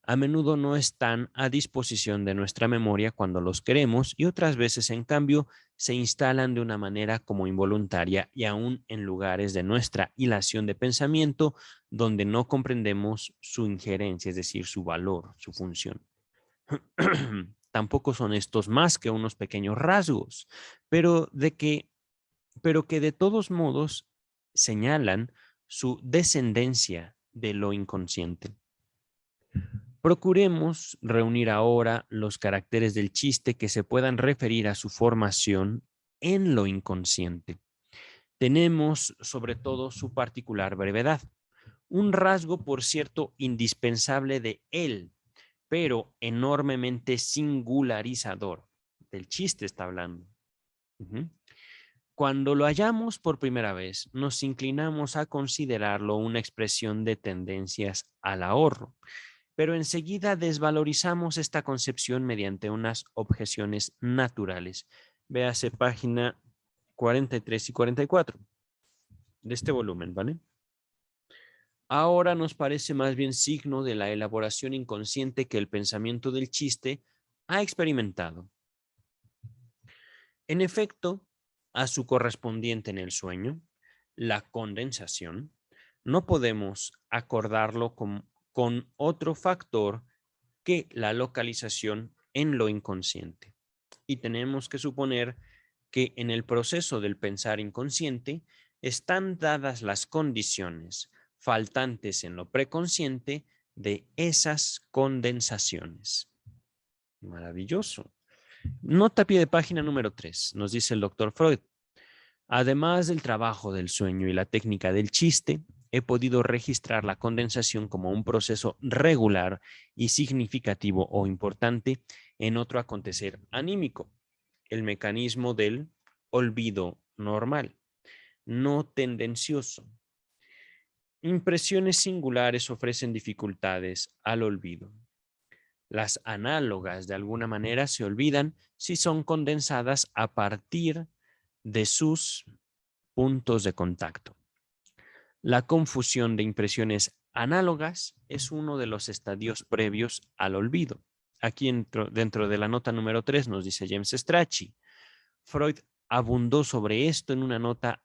A menudo no están a disposición de nuestra memoria cuando los queremos y otras veces, en cambio, se instalan de una manera como involuntaria y aún en lugares de nuestra hilación de pensamiento donde no comprendemos su injerencia, es decir, su valor, su función. Tampoco son estos más que unos pequeños rasgos, pero que de todos modos señalan su descendencia de lo inconsciente. Procuremos reunir ahora los caracteres del chiste que se puedan referir a su formación en lo inconsciente. Tenemos sobre todo su particular brevedad, un rasgo, por cierto, indispensable de él, pero enormemente singularizador. Del chiste está hablando. Cuando lo hallamos por primera vez, nos inclinamos a considerarlo una expresión de tendencias al ahorro, pero enseguida desvalorizamos esta concepción mediante unas objeciones naturales. Véase página 43 y 44 de este volumen, ¿vale? Ahora nos parece más bien signo de la elaboración inconsciente que el pensamiento del chiste ha experimentado. En efecto, a su correspondiente en el sueño, la condensación, no podemos acordarlo con otro factor que la localización en lo inconsciente. Y tenemos que suponer que en el proceso del pensar inconsciente están dadas las condiciones faltantes en lo preconsciente de esas condensaciones. Maravilloso. Nota a pie de página número 3, nos dice el doctor Freud. Además del trabajo del sueño y la técnica del chiste, he podido registrar la condensación como un proceso regular y significativo o importante en otro acontecer anímico, el mecanismo del olvido normal, no tendencioso. Impresiones singulares ofrecen dificultades al olvido. Las análogas de alguna manera se olvidan si son condensadas a partir de sus puntos de contacto. La confusión de impresiones análogas es uno de los estadios previos al olvido. Aquí dentro de la nota número 3 nos dice James Strachey. Freud abundó sobre esto en una nota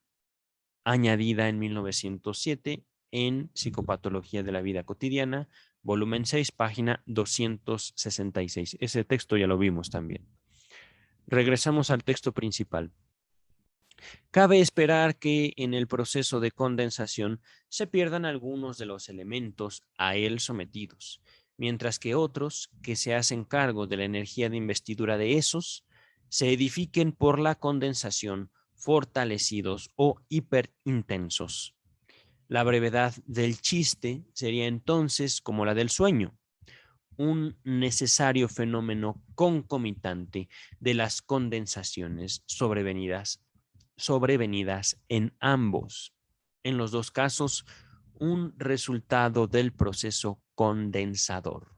añadida en 1907 en Psicopatología de la Vida Cotidiana, volumen 6, página 266. Ese texto ya lo vimos también. Regresamos al texto principal. Cabe esperar que en el proceso de condensación se pierdan algunos de los elementos a él sometidos, mientras que otros que se hacen cargo de la energía de investidura de esos se edifiquen por la condensación, fortalecidos o hiperintensos. La brevedad del chiste sería entonces como la del sueño, un necesario fenómeno concomitante de las condensaciones sobrevenidas en ambos. En los dos casos, un resultado del proceso condensador.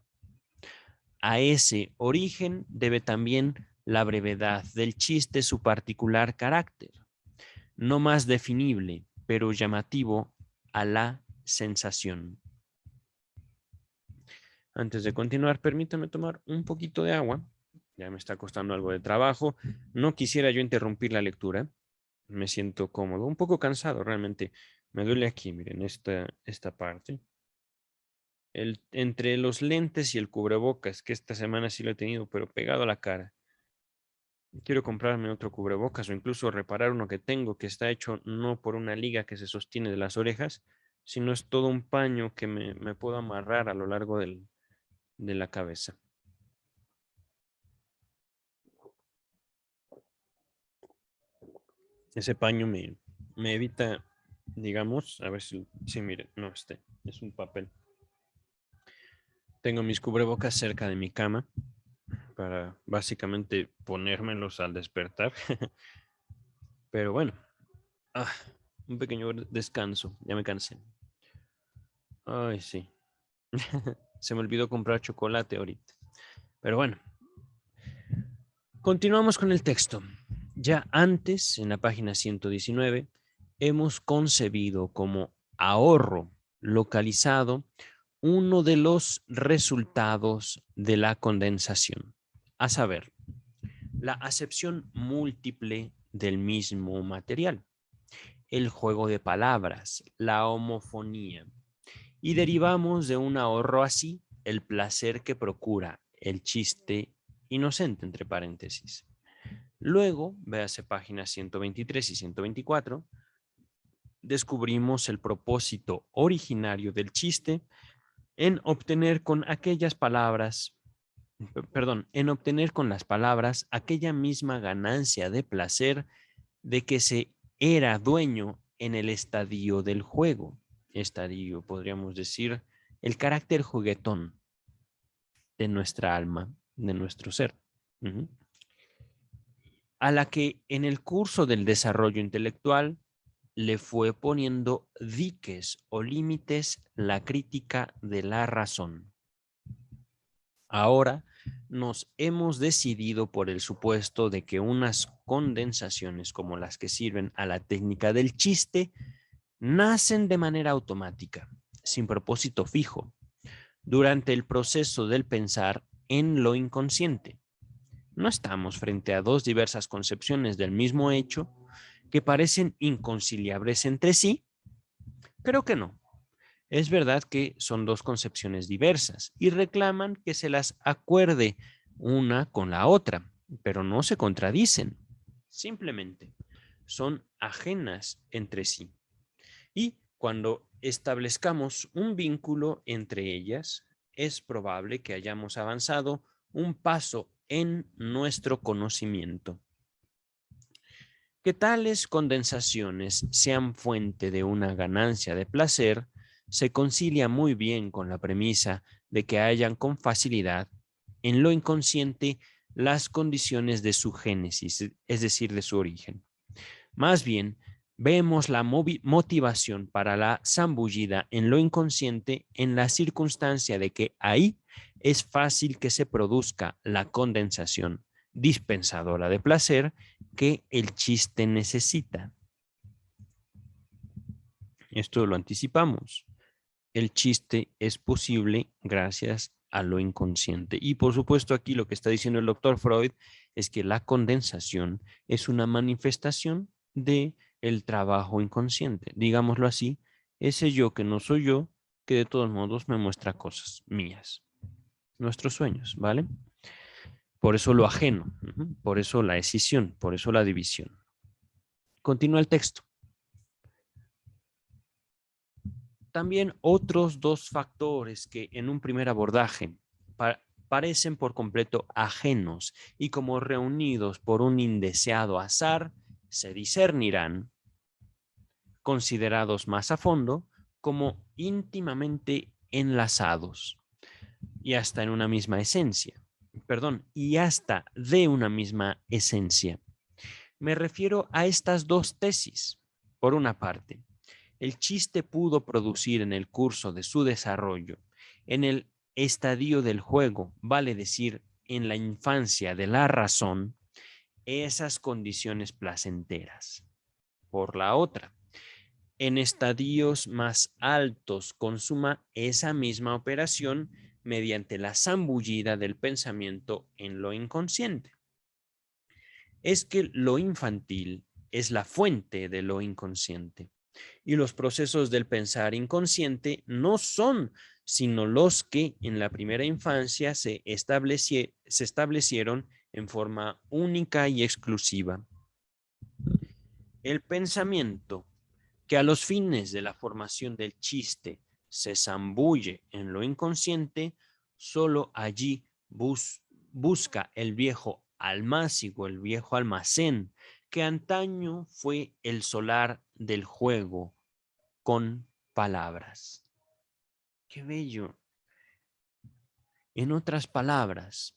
A ese origen debe también la brevedad del chiste su particular carácter, no más definible, pero llamativo a la sensación. Antes de continuar, permítame tomar un poquito de agua. Ya me está costando algo de trabajo. No quisiera yo interrumpir la lectura. Me siento cómodo, un poco cansado realmente. Me duele aquí, miren, esta parte. Entre los lentes y el cubrebocas, que esta semana sí lo he tenido, pero pegado a la cara. Quiero comprarme otro cubrebocas o incluso reparar uno que tengo que está hecho no por una liga que se sostiene de las orejas, sino es todo un paño que me puedo amarrar a lo largo de la cabeza. Ese paño me evita, digamos, a ver si miren, no, es un papel. Tengo mis cubrebocas cerca de mi cama para básicamente ponérmelos al despertar. Pero bueno, un pequeño descanso, ya me cansé. Ay, sí. Se me olvidó comprar chocolate ahorita. Pero bueno, continuamos con el texto. Ya antes, en la página 119, hemos concebido como ahorro localizado uno de los resultados de la condensación, a saber, la acepción múltiple del mismo material, el juego de palabras, la homofonía, y derivamos de un ahorro así el placer que procura el chiste inocente, entre paréntesis. Luego, véase páginas 123 y 124, descubrimos el propósito originario del chiste en obtener con aquellas palabras, en obtener con las palabras aquella misma ganancia de placer de que se era dueño en el estadio del juego. Estadio, podríamos decir, el carácter juguetón de nuestra alma, de nuestro ser. A la que en el curso del desarrollo intelectual le fue poniendo diques o límites la crítica de la razón. Ahora nos hemos decidido por el supuesto de que unas condensaciones como las que sirven a la técnica del chiste nacen de manera automática, sin propósito fijo, durante el proceso del pensar en lo inconsciente. No estamos frente a dos diversas concepciones del mismo hecho que parecen inconciliables entre sí. Creo que no. Es verdad que son dos concepciones diversas y reclaman que se las acuerde una con la otra, pero no se contradicen. Simplemente son ajenas entre sí. Y cuando establezcamos un vínculo entre ellas, es probable que hayamos avanzado un paso en nuestro conocimiento. Que tales condensaciones sean fuente de una ganancia de placer se concilia muy bien con la premisa de que hayan con facilidad en lo inconsciente las condiciones de su génesis, es decir, de su origen. Más bien, Vemos la motivación para la zambullida en lo inconsciente en la circunstancia de que ahí es fácil que se produzca la condensación dispensadora de placer que el chiste necesita. Esto lo anticipamos. El chiste es posible gracias a lo inconsciente. Y por supuesto aquí lo que está diciendo el doctor Freud es que la condensación es una manifestación de el trabajo inconsciente. Digámoslo así, ese yo que no soy yo, que de todos modos me muestra cosas mías, nuestros sueños, ¿vale? Por eso lo ajeno, por eso la escisión, por eso la división. Continúa el texto. También otros dos factores que en un primer abordaje parecen por completo ajenos y como reunidos por un indeseado azar, se discernirán, considerados más a fondo, como íntimamente enlazados y hasta en una misma esencia. Perdón, y hasta de una misma esencia. Me refiero a estas dos tesis. Por una parte, el chiste pudo producir en el curso de su desarrollo, en el estadio del juego, vale decir, en la infancia de la razón, esas condiciones placenteras. Por la otra, en estadios más altos consuma esa misma operación mediante la zambullida del pensamiento en lo inconsciente. Es que lo infantil es la fuente de lo inconsciente. Y los procesos del pensar inconsciente no son sino los que en la primera infancia se establecieron en forma única y exclusiva. El pensamiento que a los fines de la formación del chiste se zambulle en lo inconsciente, solo allí busca el viejo almácigo, el viejo almacén, que antaño fue el solar del juego con palabras. Qué bello. En otras palabras,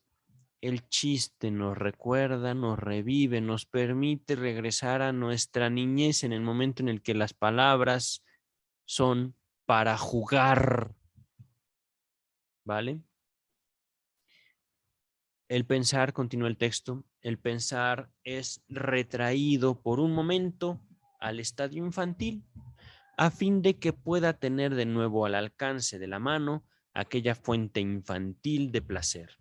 el chiste nos recuerda, nos revive, nos permite regresar a nuestra niñez en el momento en el que las palabras son para jugar, ¿vale? El pensar, continúa el texto, el pensar es retraído por un momento al estadio infantil a fin de que pueda tener de nuevo al alcance de la mano aquella fuente infantil de placer.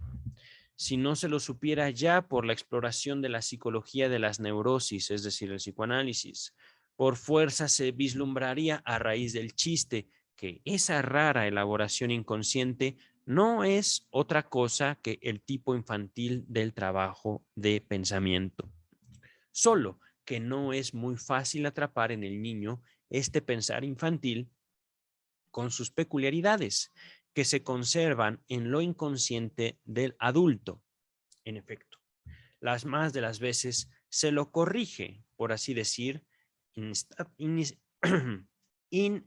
Si no se lo supiera ya por la exploración de la psicología de las neurosis, es decir, el psicoanálisis, por fuerza se vislumbraría a raíz del chiste que esa rara elaboración inconsciente no es otra cosa que el tipo infantil del trabajo de pensamiento. Solo que no es muy fácil atrapar en el niño este pensar infantil con sus peculiaridades que se conservan en lo inconsciente del adulto. En efecto, las más de las veces se lo corrige, por así decir, in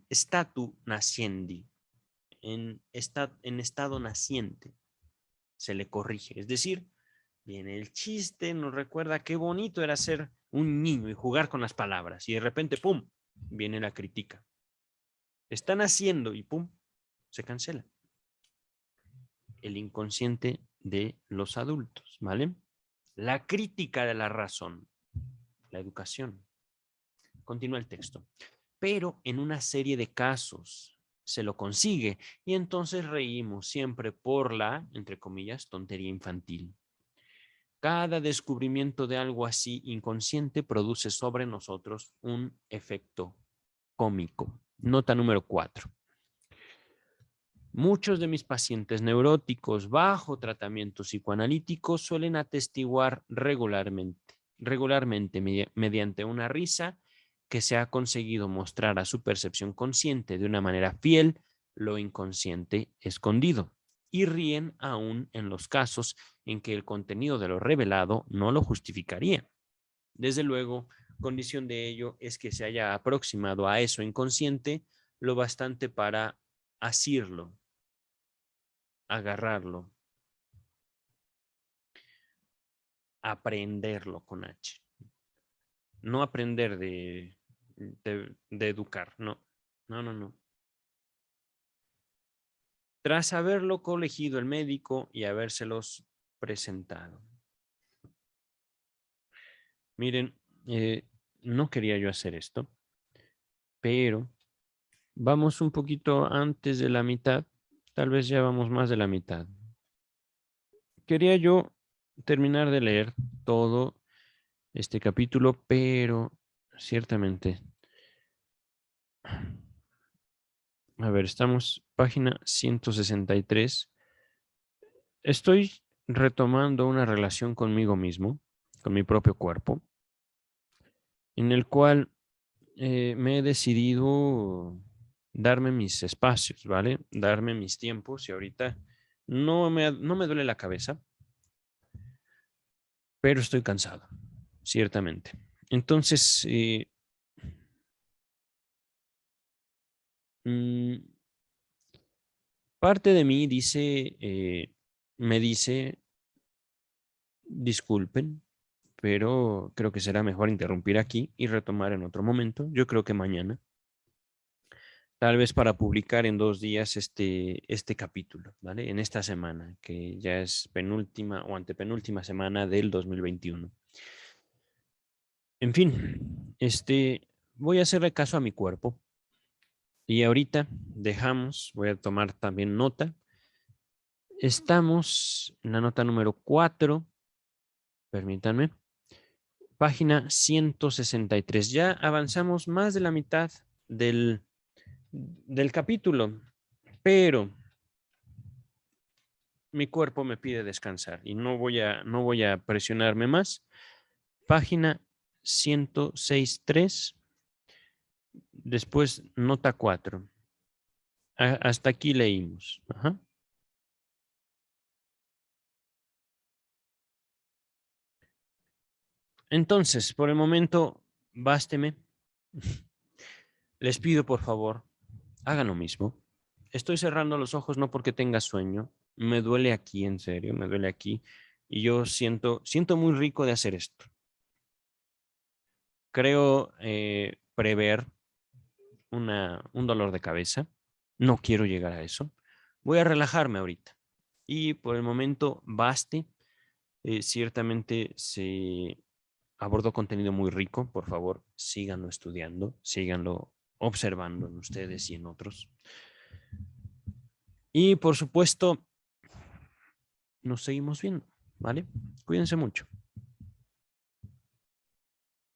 statu nascendi, en estado naciente, se le corrige. Es decir, viene el chiste, nos recuerda qué bonito era ser un niño y jugar con las palabras, y de repente, ¡pum!, viene la crítica. Están haciendo y ¡pum!, se cancela. El inconsciente de los adultos, ¿vale? La crítica de la razón, la educación. Continúa el texto. Pero en una serie de casos se lo consigue y entonces reímos siempre por la, entre comillas, tontería infantil. Cada descubrimiento de algo así inconsciente produce sobre nosotros un efecto cómico. Nota número 4. Muchos de mis pacientes neuróticos bajo tratamiento psicoanalítico suelen atestiguar regularmente mediante una risa que se ha conseguido mostrar a su percepción consciente de una manera fiel lo inconsciente escondido, y ríen aún en los casos en que el contenido de lo revelado no lo justificaría. Desde luego, condición de ello es que se haya aproximado a eso inconsciente lo bastante para asirlo, agarrarlo, aprenderlo con H. No aprender de de educar. No, no, no, no. Tras haberlo colegido el médico y habérselos presentado. Miren, no quería yo hacer esto, pero vamos un poquito antes de la mitad. Tal vez ya vamos más de la mitad. Quería yo terminar de leer todo este capítulo, pero ciertamente, a ver, estamos página 163. Estoy retomando una relación conmigo mismo, con mi propio cuerpo, en el cual me he decidido darme mis espacios, ¿vale? Darme mis tiempos y ahorita no me duele la cabeza, pero estoy cansado, ciertamente. Entonces, mm, parte de mí dice, me dice, disculpen, pero creo que será mejor interrumpir aquí y retomar en otro momento. Yo creo que mañana, tal vez para publicar en 2 días este capítulo, ¿vale? En esta semana, que ya es penúltima o antepenúltima semana del 2021. En fin, voy a hacerle caso a mi cuerpo y ahorita voy a tomar también nota. Estamos en la nota número 4, permítanme, página 163. Ya avanzamos más de la mitad del capítulo, pero mi cuerpo me pide descansar y no voy a presionarme más. Página 106.3, después nota 4. Hasta aquí leímos. Ajá. Entonces, por el momento, básteme. Les pido, por favor, hagan lo mismo. Estoy cerrando los ojos no porque tenga sueño. Me duele aquí, en serio, me duele aquí. Y yo siento muy rico de hacer esto. Creo prever un dolor de cabeza. No quiero llegar a eso. Voy a relajarme ahorita. Y por el momento, baste. Ciertamente se abordó contenido muy rico. Por favor, síganlo estudiando, síganlo observando en ustedes y en otros. Y por supuesto, nos seguimos viendo, ¿vale? Cuídense mucho.